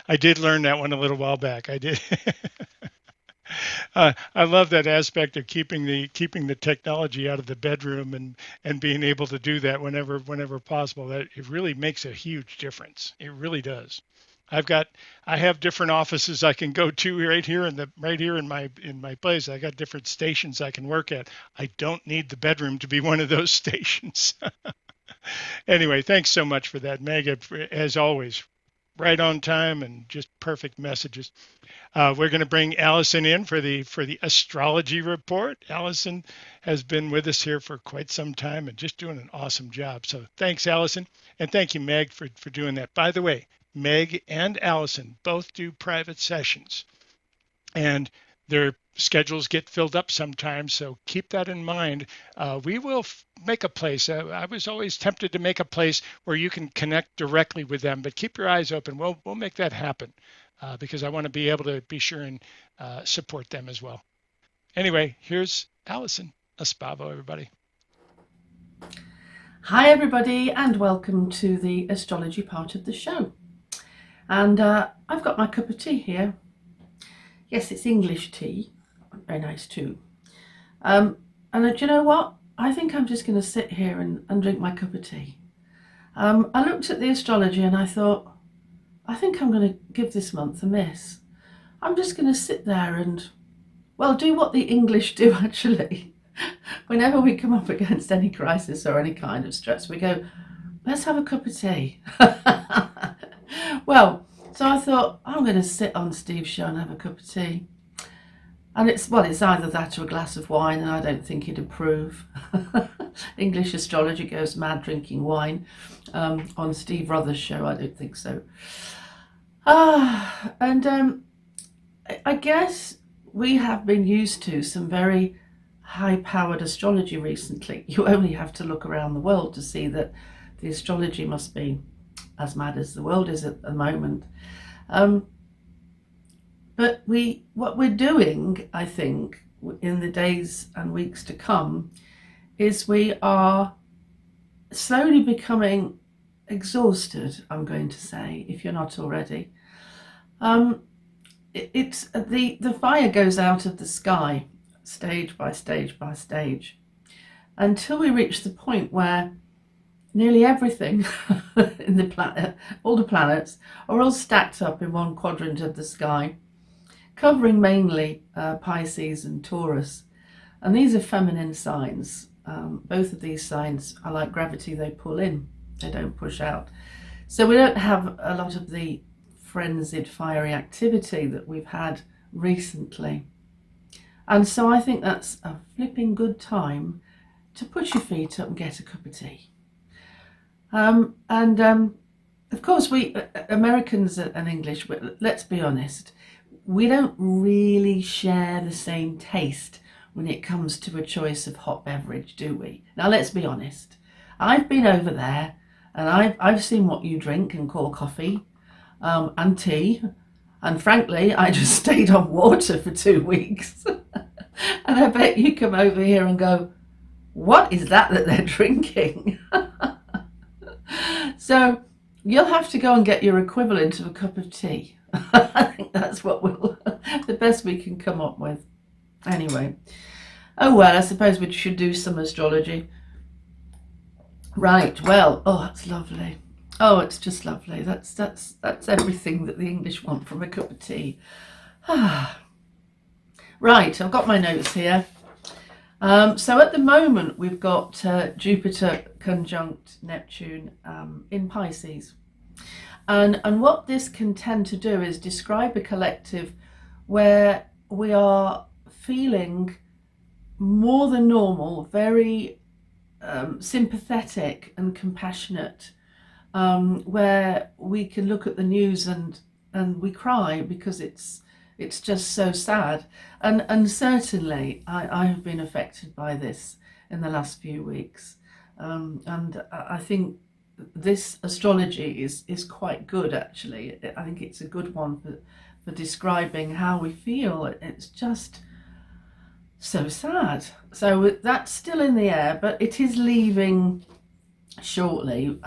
I did learn that one a little while back. I did. I love that aspect of keeping the technology out of the bedroom and being able to do that whenever possible. That it really makes a huge difference. It really does. I've got I have different offices I can go to right here in my place. I got different stations I can work at. I don't need the bedroom to be one of those stations. Anyway, thanks so much for that, Meg. As always, right on time and just perfect messages. We're going to bring Alison in for the astrology report. Alison has been with us here for quite some time and just doing an awesome job. So thanks, Alison, and thank you, Meg, for doing that. By the way, Meg and Alison both do private sessions, and their schedules get filled up sometimes. So keep that in mind. We will make a place. I was always tempted to make a place where you can connect directly with them, but keep your eyes open. We'll make that happen because I want to be able to be sure and support them as well. Anyway, here's Alison. Aspavo, everybody. Hi everybody and welcome to the astrology part of the show. And I've got my cup of tea here. Yes, it's English tea, very nice too. And do you know what? I think I'm just going to sit here and drink my cup of tea. I looked at the astrology and I thought, I think I'm going to give this month a miss. I'm just going to sit there and, well, do what the English do actually. Whenever we come up against any crisis or any kind of stress, we go, let's have a cup of tea. Well, so I thought, I'm going to sit on Steve's show and have a cup of tea. And it's either that or a glass of wine, and I don't think he'd approve. English astrology goes mad drinking wine. On Steve Rother's show, I don't think so. And I guess we have been used to some very high-powered astrology recently. You only have to look around the world to see that the astrology must be as mad as the world is at the moment. But what we're doing, I think, in the days and weeks to come, is we are slowly becoming exhausted, I'm going to say, if you're not already. It's the fire goes out of the sky, stage by stage by stage, until we reach the point where nearly everything in the planet, all the planets, are all stacked up in one quadrant of the sky, covering mainly Pisces and Taurus. And these are feminine signs. Both of these signs are like gravity, they pull in, they don't push out. So we don't have a lot of the frenzied, fiery activity that we've had recently. And so I think that's a flipping good time to put your feet up and get a cup of tea. Of course, we Americans and English, let's be honest, we don't really share the same taste when it comes to a choice of hot beverage, do we? Now, let's be honest. I've been over there and I've seen what you drink and call coffee and tea. And frankly, I just stayed on water for 2 weeks. And I bet you come over here and go, what is that they're drinking? So you'll have to go and get your equivalent of a cup of tea. I think that's what the best we can come up with. Anyway, oh well, I suppose we should do some astrology. Right, well, oh, that's lovely. Oh, it's just lovely. That's everything that the English want from a cup of tea. Right, I've got my notes here. So at the moment we've got Jupiter conjunct Neptune in Pisces. And what this can tend to do is describe a collective where we are feeling more than normal, very sympathetic and compassionate, where we can look at the news and we cry because it's just so sad. And certainly I have been affected by this in the last few weeks. And I think this astrology is quite good, actually. I think it's a good one for describing how we feel. It's just so sad. So that's still in the air, but it is leaving shortly.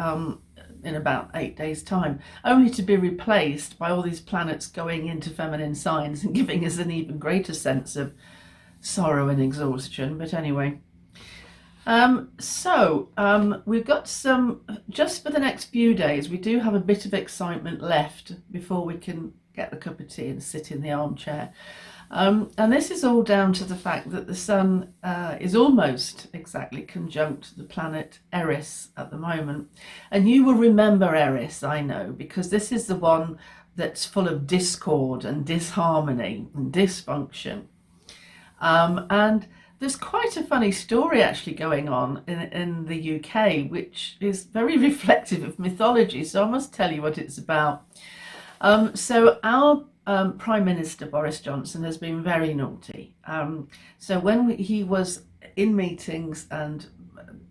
in about 8 days' time, only to be replaced by all these planets going into feminine signs and giving us an even greater sense of sorrow and exhaustion. But anyway, we've got some, just for the next few days, we do have a bit of excitement left before we can get the cup of tea and sit in the armchair. And this is all down to the fact that the sun is almost exactly conjunct the planet Eris at the moment. And you will remember Eris, I know, because this is the one that's full of discord and disharmony and dysfunction. And there's quite a funny story actually going on in the UK, which is very reflective of mythology. So I must tell you what it's about. So our Prime Minister Boris Johnson has been very naughty. So when he was in meetings and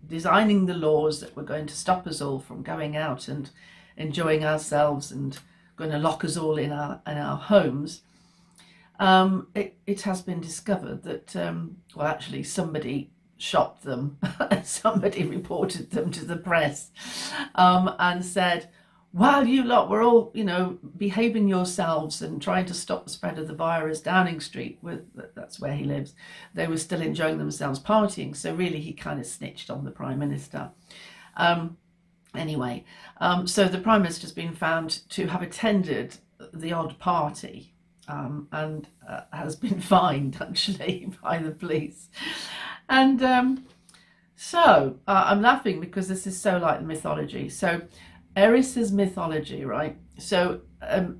designing the laws that were going to stop us all from going out and enjoying ourselves and going to lock us all in our homes, it has been discovered that, well, actually somebody shot them. Somebody reported them to the press and said, while you lot were all, behaving yourselves and trying to stop the spread of the virus, Downing Street, that's where he lives, they were still enjoying themselves partying. So really he kind of snitched on the Prime Minister. Anyway, so the Prime Minister's been found to have attended the odd party and has been fined actually by the police. And so I'm laughing because this is so like the mythology. So Eris's mythology, right? So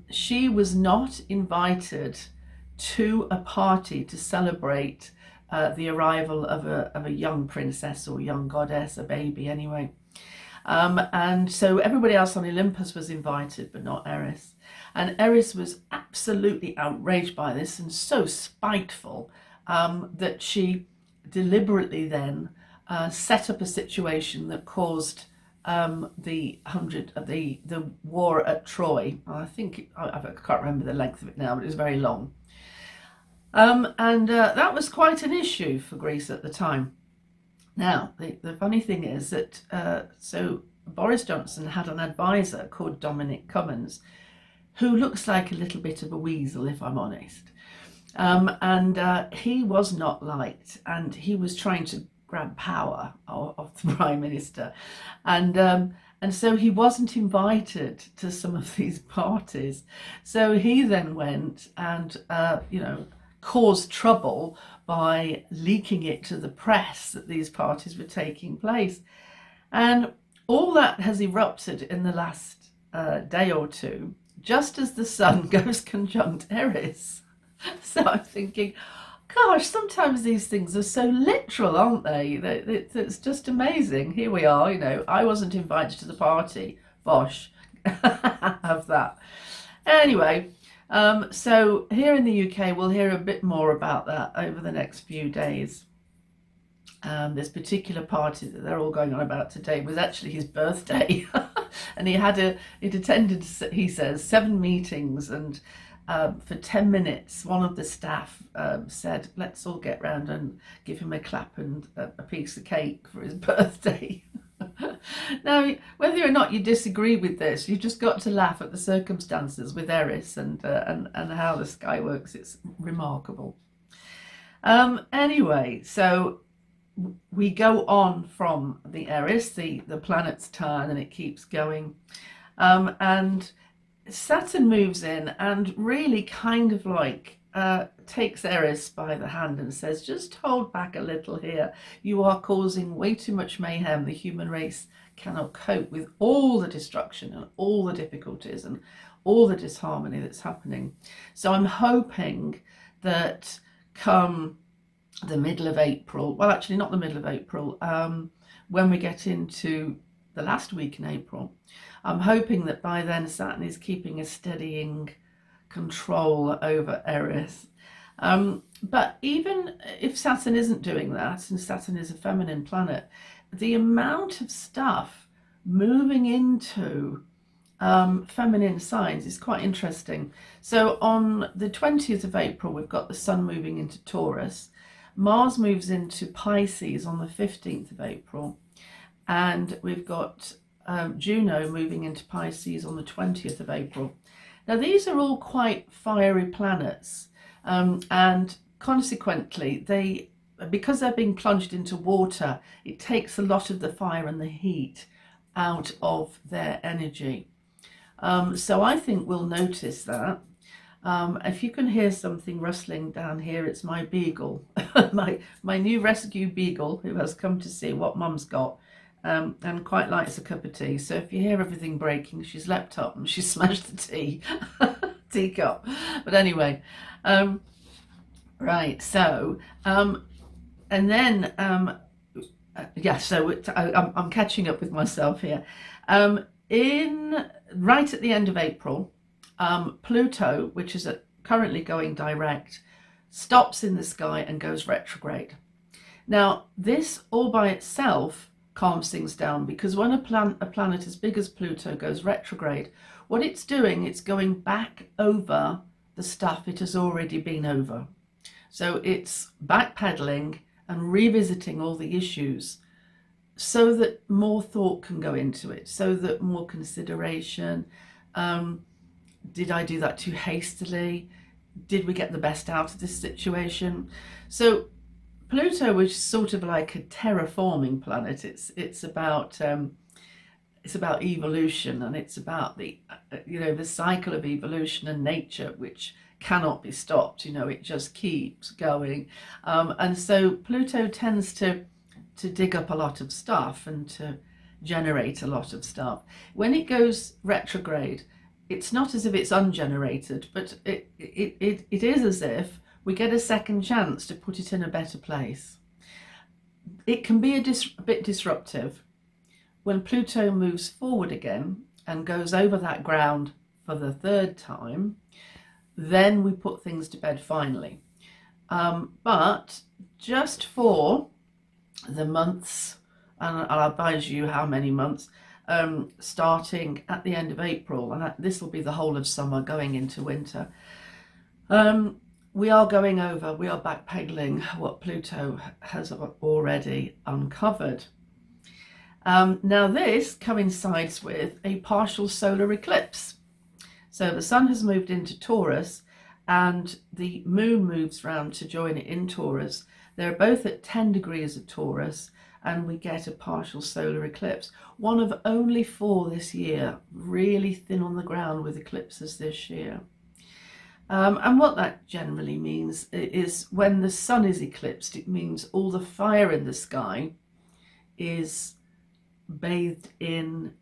she was not invited to a party to celebrate the arrival of a young princess or young goddess, a baby anyway. And so everybody else on Olympus was invited, but not Eris. And Eris was absolutely outraged by this and so spiteful that she deliberately then set up a situation that caused the war at Troy. I think I can't remember the length of it now, but it was very long. And that was quite an issue for Greece at the time. Now, the funny thing is that so Boris Johnson had an advisor called Dominic Cummings, who looks like a little bit of a weasel, if I'm honest. And he was not liked, and he was trying to grab power of the Prime Minister. And so he wasn't invited to some of these parties. So he then went and, caused trouble by leaking it to the press that these parties were taking place. And all that has erupted in the last day or two, just as the sun goes conjunct Eris. So I'm thinking, gosh, sometimes these things are so literal, aren't they? It's just amazing. Here we are, I wasn't invited to the party. Bosh, have that. Anyway, so here in the UK, we'll hear a bit more about that over the next few days. This particular party that they're all going on about today was actually his birthday. And he'd attended, he says, 7 meetings, and for 10 minutes, one of the staff said, let's all get round and give him a clap and a piece of cake for his birthday. Now, whether or not you disagree with this, you just got to laugh at the circumstances with Eris and how the sky works. It's remarkable. Anyway, so we go on from the Eris, the planet's turn, and it keeps going. And Saturn moves in and really kind of like takes Eris by the hand and says, just hold back a little here. You are causing way too much mayhem. The human race cannot cope with all the destruction and all the difficulties and all the disharmony that's happening. So I'm hoping that come the middle of April, well, actually not the middle of April, when we get into the last week in April, I'm hoping that by then Saturn is keeping a steadying control over Eris. But even if Saturn isn't doing that, and Saturn is a feminine planet, the amount of stuff moving into feminine signs is quite interesting. So on the 20th of April, we've got the Sun moving into Taurus. Mars moves into Pisces on the 15th of April. And we've got Juno moving into Pisces on the 20th of April. Now, these are all quite fiery planets, and consequently, because they're being plunged into water, it takes a lot of the fire and the heat out of their energy. So I think we'll notice that. If you can hear something rustling down here, it's my beagle, my new rescue beagle, who has come to see what Mum's got, and quite likes a cup of tea. So if you hear everything breaking, she's leapt up and she smashed the teacup. But anyway, right. So and then yeah. So I'm catching up with myself here. Right at the end of April, Pluto, which is currently going direct, stops in the sky and goes retrograde. Now, this all by itself calms things down, because when a planet as big as Pluto goes retrograde, what it's doing, it's going back over the stuff it has already been over. So it's backpedaling and revisiting all the issues so that more thought can go into it, so that more consideration. Did I do that too hastily? Did we get the best out of this situation? So Pluto is sort of like a terraforming planet. It's about evolution, and it's about the cycle of evolution and nature, which cannot be stopped. It just keeps going, and so Pluto tends to dig up a lot of stuff and to generate a lot of stuff. When it goes retrograde, it's not as if it's ungenerated, but it is as if we get a second chance to put it in a better place. It can be a bit disruptive. When Pluto moves forward again and goes over that ground for the third time, then we put things to bed finally. But just for the months, and I'll advise you how many months, starting at the end of April, and this will be the whole of summer going into winter, we are backpedaling what Pluto has already uncovered. Now this coincides with a partial solar eclipse. So the sun has moved into Taurus and the moon moves round to join it in Taurus. They're both at 10 degrees of Taurus, and we get a partial solar eclipse. One of only 4 this year, really thin on the ground with eclipses this year. And what that generally means is when the sun is eclipsed, it means all the fire in the sky is bathed in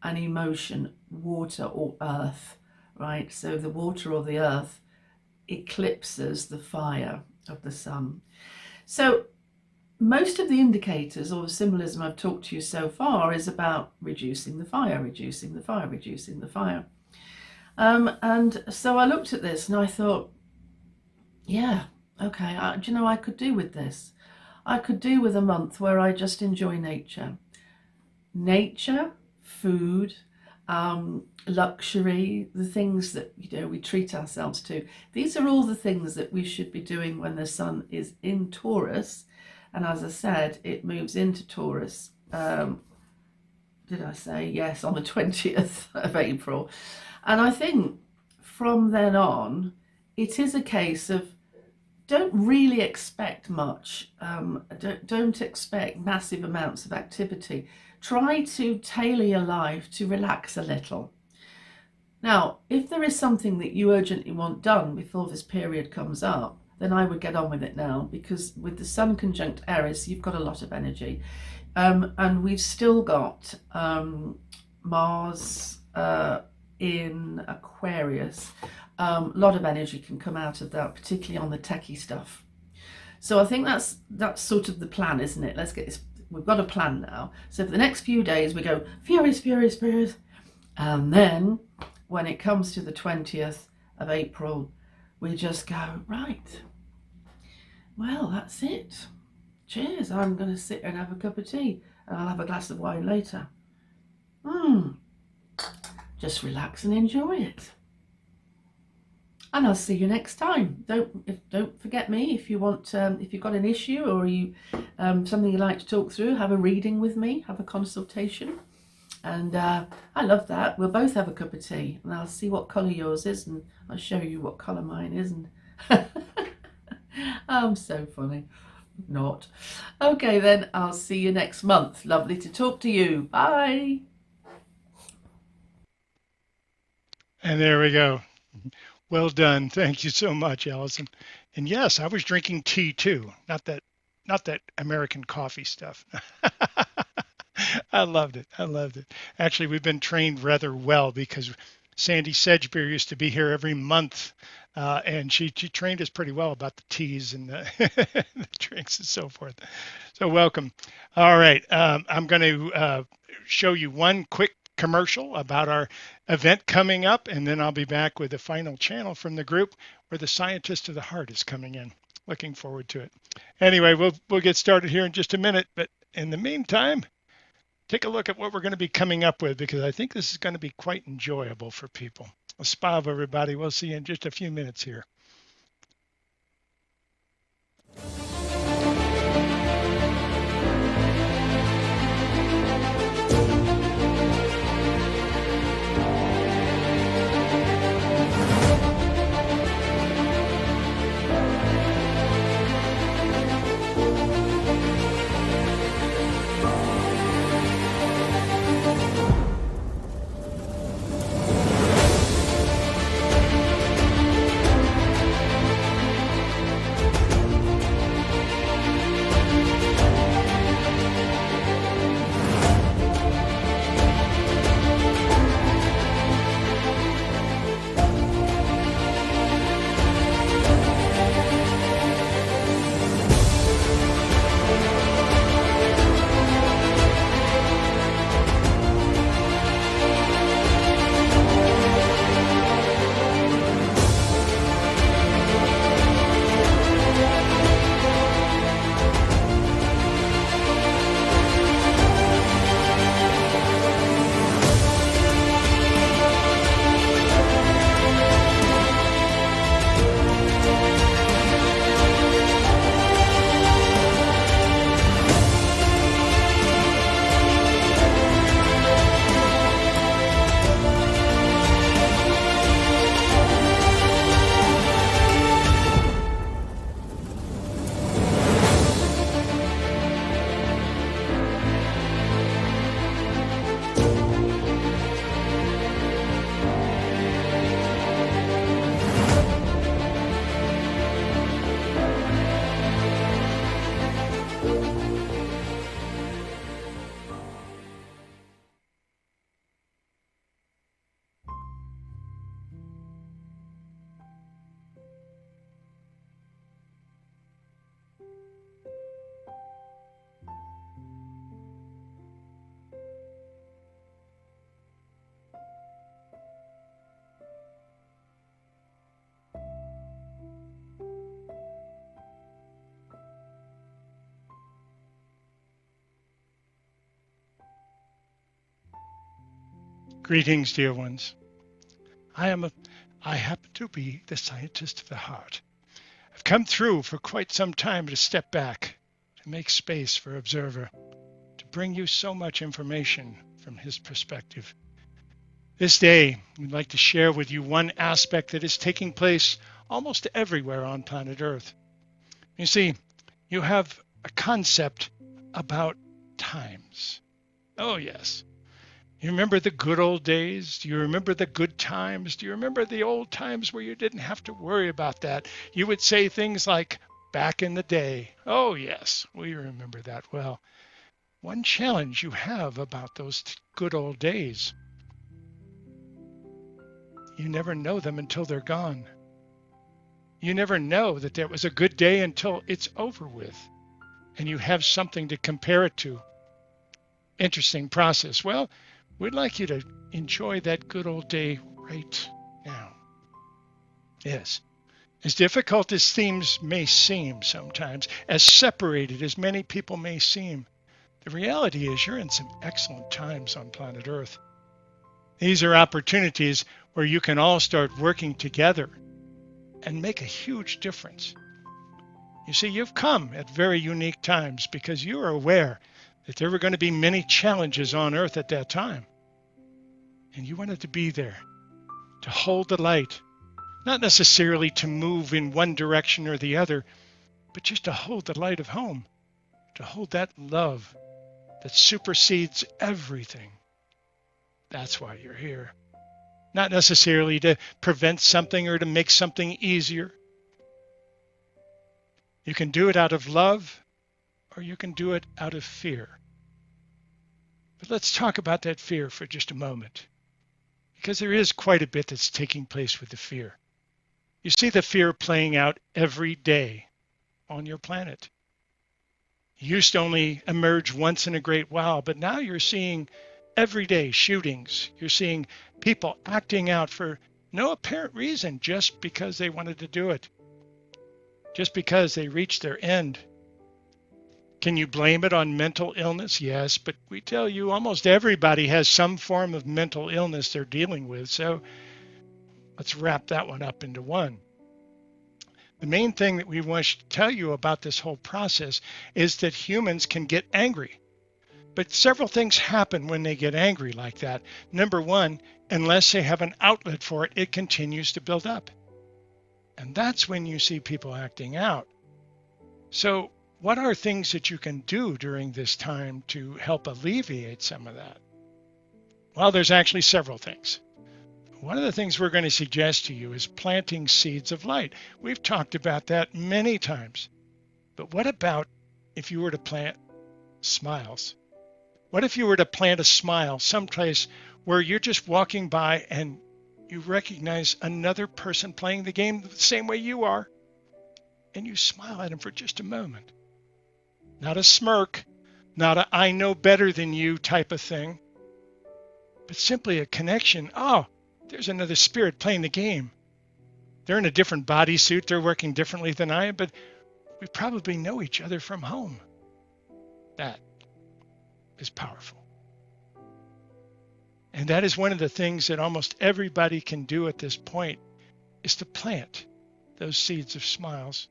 an emotion, water or earth, right? So the water or the earth eclipses the fire of the sun. So most of the indicators or the symbolism I've talked to you so far is about reducing the fire, reducing the fire, reducing the fire. And so I looked at this and I thought, yeah, okay, do you know, I could do with this. I could do with a month where I just enjoy nature. Nature, food, luxury, the things that, we treat ourselves to. These are all the things that we should be doing when the sun is in Taurus. And as I said, it moves into Taurus. Did I say? Yes, on the 20th of April. And I think from then on, it is a case of don't really expect much. Don't expect massive amounts of activity. Try to tailor your life to relax a little. Now, if there is something that you urgently want done before this period comes up, then I would get on with it now, because with the Sun conjunct Eris, you've got a lot of energy. And we've still got Mars in Aquarius. A lot of energy can come out of that, particularly on the techie stuff. So I think that's sort of the plan, isn't it? Let's get this. We've got a plan now. So for the next few days, we go furious, furious, furious. And then when it comes to the 20th of April, we just go, right, well, that's it. Cheers. I'm going to sit and have a cup of tea, and I'll have a glass of wine later. Just relax and enjoy it. And I'll see you next time. Don't forget me if you want. If you've got an issue or you something you'd like to talk through, have a reading with me, have a consultation. And I love that. We'll both have a cup of tea, and I'll see what colour yours is, and I'll show you what colour mine is. And I'm so funny. Not. Okay, then I'll see you next month. Lovely to talk to you. Bye. And there we go. Well done. Thank you so much, Alison. And yes, I was drinking tea too. Not that American coffee stuff. I loved it. I loved it. Actually, we've been trained rather well because Sandy Sedgbeer used to be here every month, and she trained us pretty well about the teas and the, the drinks and so forth. So welcome. All right, I'm going to show you one quick commercial about our event coming up, and then I'll be back with the final channel from the group where the scientist of the heart is coming in. Looking forward to it. Anyway, we'll get started here in just a minute, but in the meantime, take a look at what we're going to be coming up with, because I think this is going to be quite enjoyable for people. Spav, everybody. We'll see you in just a few minutes here. Greetings, dear ones. I happen to be the scientist of the heart. I've come through for quite some time to step back, to make space for Observer, to bring you so much information from his perspective. This day, we'd like to share with you one aspect that is taking place almost everywhere on planet Earth. You see, you have a concept about times. Oh, yes. You remember the good old days? Do you remember the good times? Do you remember the old times where you didn't have to worry about that? You would say things like, back in the day. Oh, yes, we remember that well. One challenge you have about those good old days, you never know them until they're gone. You never know that there was a good day until it's over with, and you have something to compare it to. Interesting process. Well, we'd like you to enjoy that good old day right now. Yes. As difficult as things may seem sometimes, as separated as many people may seem, the reality is you're in some excellent times on planet Earth. These are opportunities where you can all start working together and make a huge difference. You see, you've come at very unique times because you are aware that there were going to be many challenges on Earth at that time. And you wanted to be there, to hold the light, not necessarily to move in one direction or the other, but just to hold the light of home, to hold that love that supersedes everything. That's why you're here. Not necessarily to prevent something or to make something easier. You can do it out of love, or you can do it out of fear. But let's talk about that fear for just a moment, because there is quite a bit that's taking place with the fear. You see the fear playing out every day on your planet. It used to only emerge once in a great while, but now you're seeing everyday shootings. You're seeing people acting out for no apparent reason, just because they wanted to do it, just because they reached their end. Can you blame it on mental illness? Yes, but we tell you almost everybody has some form of mental illness they're dealing with, so let's wrap that one up into one. The main thing that we want to tell you about this whole process is that humans can get angry. But several things happen when they get angry like that. Number one, unless they have an outlet for it, it continues to build up. And that's when you see people acting out. So what are things that you can do during this time to help alleviate some of that? Well, there's actually several things. One of the things we're going to suggest to you is planting seeds of light. We've talked about that many times. But what about if you were to plant smiles? What if you were to plant a smile someplace where you're just walking by and you recognize another person playing the game the same way you are, and you smile at them for just a moment? Not a smirk, not a I know better than you type of thing, but simply a connection. Oh, there's another spirit playing the game. They're in a different bodysuit. They're working differently than I am, but we probably know each other from home. That is powerful. And that is one of the things that almost everybody can do at this point, is to plant those seeds of smiles.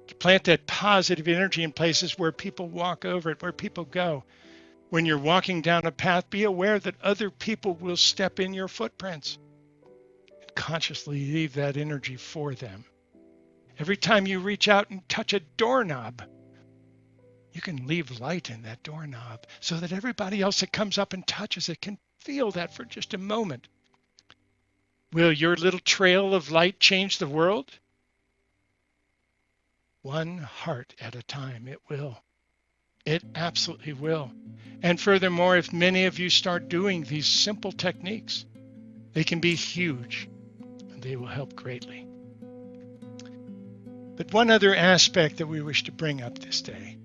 To plant that positive energy in places where people walk over it, where people go. When you're walking down a path, be aware that other people will step in your footprints. And consciously leave that energy for them. Every time you reach out and touch a doorknob, you can leave light in that doorknob so that everybody else that comes up and touches it can feel that for just a moment. Will your little trail of light change the world? One heart at a time, it will. It absolutely will. And furthermore, if many of you start doing these simple techniques, they can be huge and they will help greatly. But one other aspect that we wish to bring up this day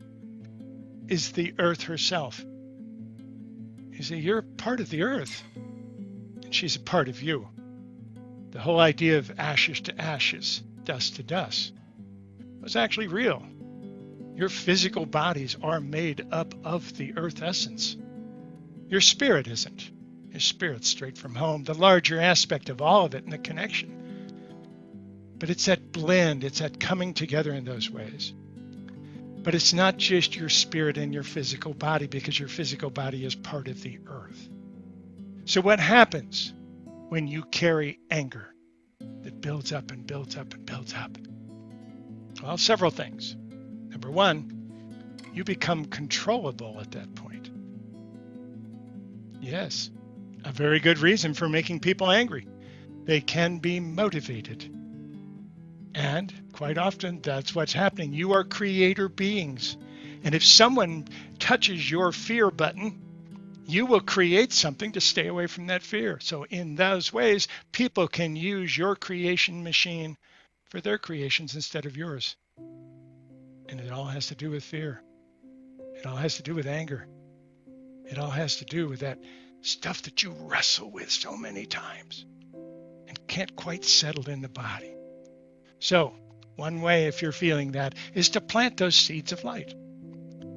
is the earth herself. You see, you're a part of the earth and she's a part of you. The whole idea of ashes to ashes, dust to dust was actually real. Your physical bodies are made up of the earth essence. Your spirit isn't. Your spirit's straight from home, the larger aspect of all of it and the connection. But it's that blend, it's that coming together in those ways. But it's not just your spirit and your physical body, because your physical body is part of the earth. So what happens when you carry anger that builds up and builds up and builds up? Well, several things. Number one, you become controllable at that point. Yes, a very good reason for making people angry. They can be motivated. And quite often, that's what's happening. You are creator beings. And if someone touches your fear button, you will create something to stay away from that fear. So in those ways, people can use your creation machine for their creations instead of yours. And it all has to do with fear. It all has to do with anger. It all has to do with that stuff that you wrestle with so many times and can't quite settle in the body. So one way, if you're feeling that, is to plant those seeds of light.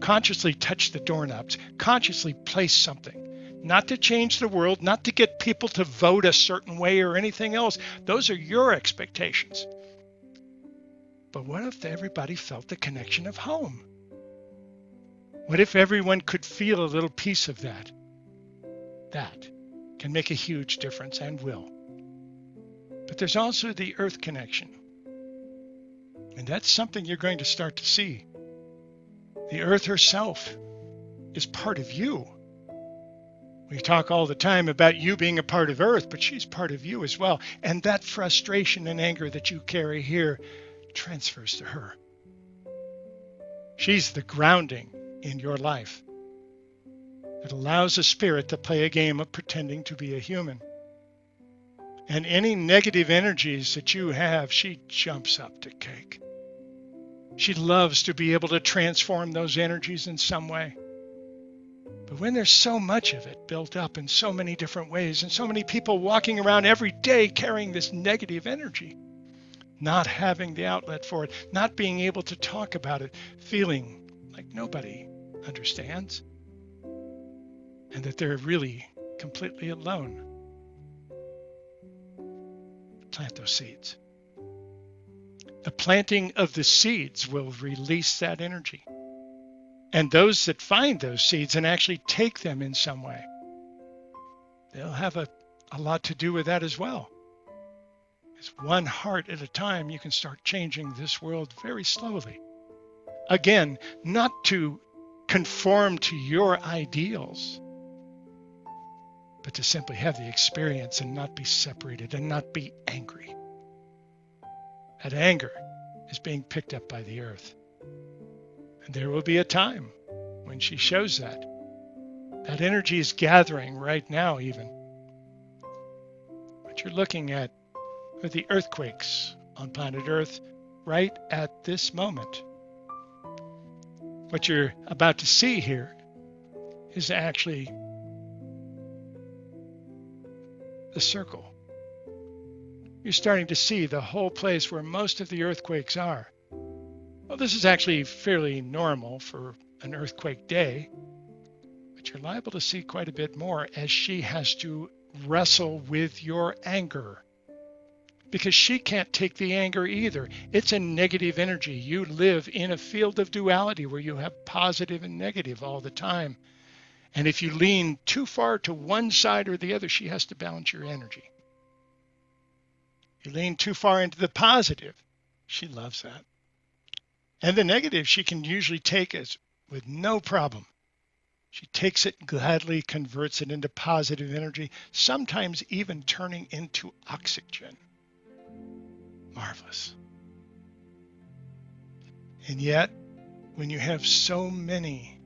Consciously touch the doorknobs. Consciously place something. Not to change the world, not to get people to vote a certain way or anything else. Those are your expectations. But what if everybody felt the connection of home? What if everyone could feel a little piece of that? That can make a huge difference and will. But there's also the earth connection. And that's something you're going to start to see. The earth herself is part of you. We talk all the time about you being a part of earth, but she's part of you as well. And that frustration and anger that you carry here transfers to her. She's the grounding in your life that allows a spirit to play a game of pretending to be a human. And any negative energies that you have, she jumps up to cake. She loves to be able to transform those energies in some way. But when there's so much of it built up in so many different ways, and so many people walking around every day carrying this negative energy, not having the outlet for it, not being able to talk about it, feeling like nobody understands, and that they're really completely alone, plant those seeds. The planting of the seeds will release that energy. And those that find those seeds and actually take them in some way, they'll have a lot to do with that as well. It's one heart at a time, you can start changing this world very slowly. Again, not to conform to your ideals, but to simply have the experience and not be separated and not be angry. That anger is being picked up by the earth. And there will be a time when she shows that. That energy is gathering right now even. What you're looking at are the earthquakes on planet Earth right at this moment. What you're about to see here is actually the circle. You're starting to see the whole place where most of the earthquakes are. Well, this is actually fairly normal for an earthquake day, but you're liable to see quite a bit more as she has to wrestle with your anger, because she can't take the anger either. It's a negative energy. You live in a field of duality where you have positive and negative all the time. And if you lean too far to one side or the other, she has to balance your energy. You lean too far into the positive, she loves that. And the negative she can usually take it with no problem. She takes it gladly, converts it into positive energy, sometimes even turning into oxygen. Marvelous. And yet, when you have so many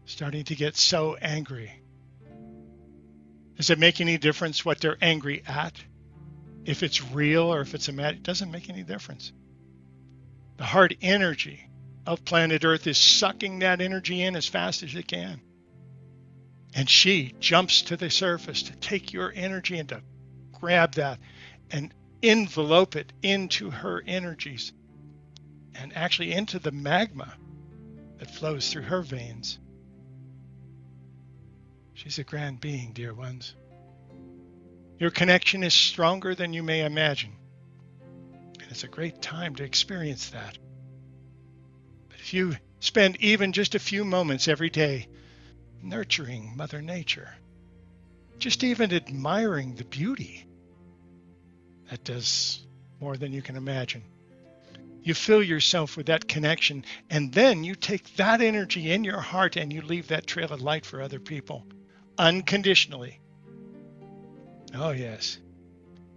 starting to get so angry, does it make any difference what they're angry at? If it's real or if it's it doesn't make any difference. The heart energy of planet Earth is sucking that energy in as fast as it can. And she jumps to the surface to take your energy and to grab that and envelope it into her energies and actually into the magma that flows through her veins. She's a grand being, dear ones. Your connection is stronger than you may imagine. And it's a great time to experience that. But if you spend even just a few moments every day nurturing Mother Nature, just even admiring the beauty, that does more than you can imagine. You fill yourself with that connection, and then you take that energy in your heart and you leave that trail of light for other people, unconditionally. Oh, yes.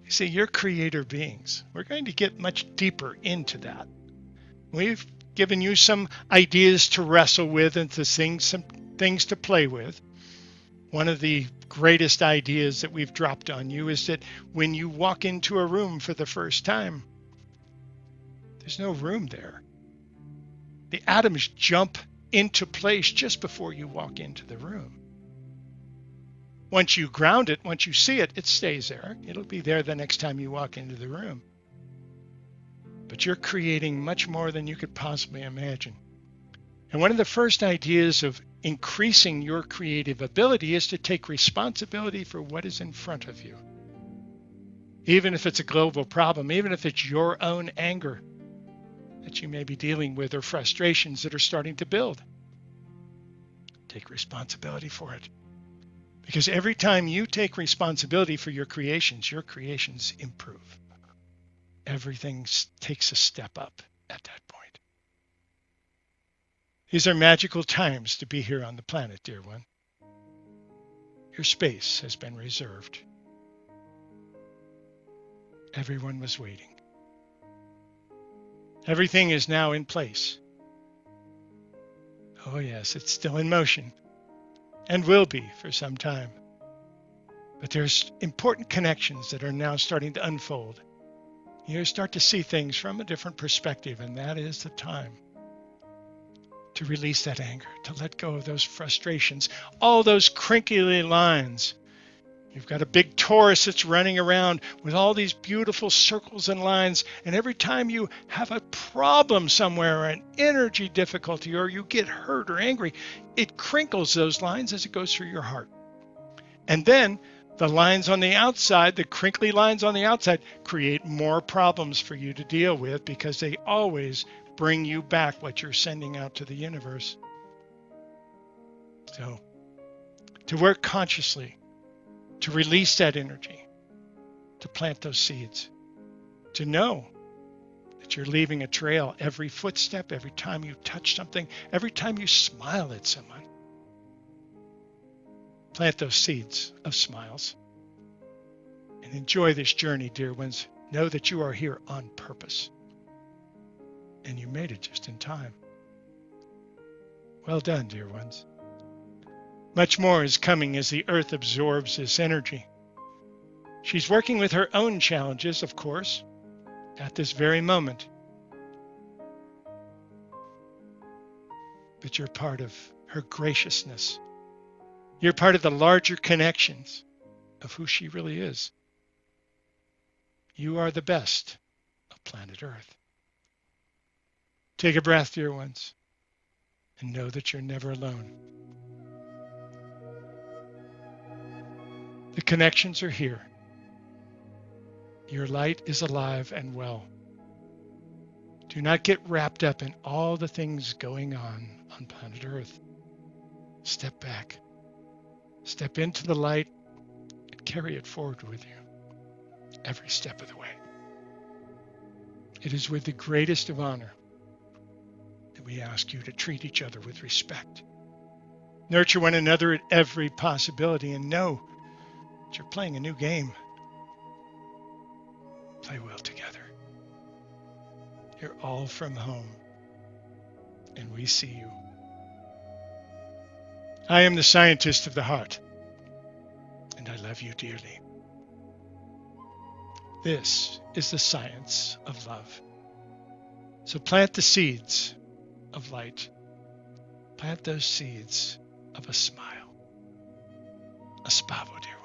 You see, you're creator beings. We're going to get much deeper into that. We've given you some ideas to wrestle with and some things to play with. One of the greatest ideas that we've dropped on you is that when you walk into a room for the first time, there's no room there. The atoms jump into place just before you walk into the room. Once you ground it, once you see it, it stays there. It'll be there the next time you walk into the room. But you're creating much more than you could possibly imagine. And one of the first ideas of increasing your creative ability is to take responsibility for what is in front of you. Even if it's a global problem, even if it's your own anger that you may be dealing with or frustrations that are starting to build. Take responsibility for it. Because every time you take responsibility for your creations improve. Everything takes a step up at that point. These are magical times to be here on the planet, dear one. Your space has been reserved. Everyone was waiting. Everything is now in place. Oh yes, it's still in motion and will be for some time. But there's important connections that are now starting to unfold. You start to see things from a different perspective, and that is the time to release that anger, to let go of those frustrations, all those crinkly lines. You've got a big torus that's running around with all these beautiful circles and lines, and every time you have a problem somewhere, or an energy difficulty, or you get hurt or angry, it crinkles those lines as it goes through your heart. And then the lines on the outside, the crinkly lines on the outside, create more problems for you to deal with because they always bring you back what you're sending out to the universe. So, to work consciously, to release that energy, to plant those seeds, to know that you're leaving a trail every footstep, every time you touch something, every time you smile at someone. Plant those seeds of smiles and enjoy this journey, dear ones. Know that you are here on purpose, and you made it just in time. Well done, dear ones. Much more is coming as the earth absorbs this energy. She's working with her own challenges, of course, at this very moment. But you're part of her graciousness. You're part of the larger connections of who she really is. You are the best of planet Earth. Take a breath, dear ones, and know that you're never alone. The connections are here. Your light is alive and well. Do not get wrapped up in all the things going on planet Earth. Step back. Step into the light and carry it forward with you every step of the way. It is with the greatest of honor that we ask you to treat each other with respect. Nurture one another at every possibility, and know that you're playing a new game. Play well together. You're all from home, and we see you. I am the scientist of the heart, and I love you dearly. This is the science of love. So plant the seeds of light. Plant those seeds of a smile. A spavo, dear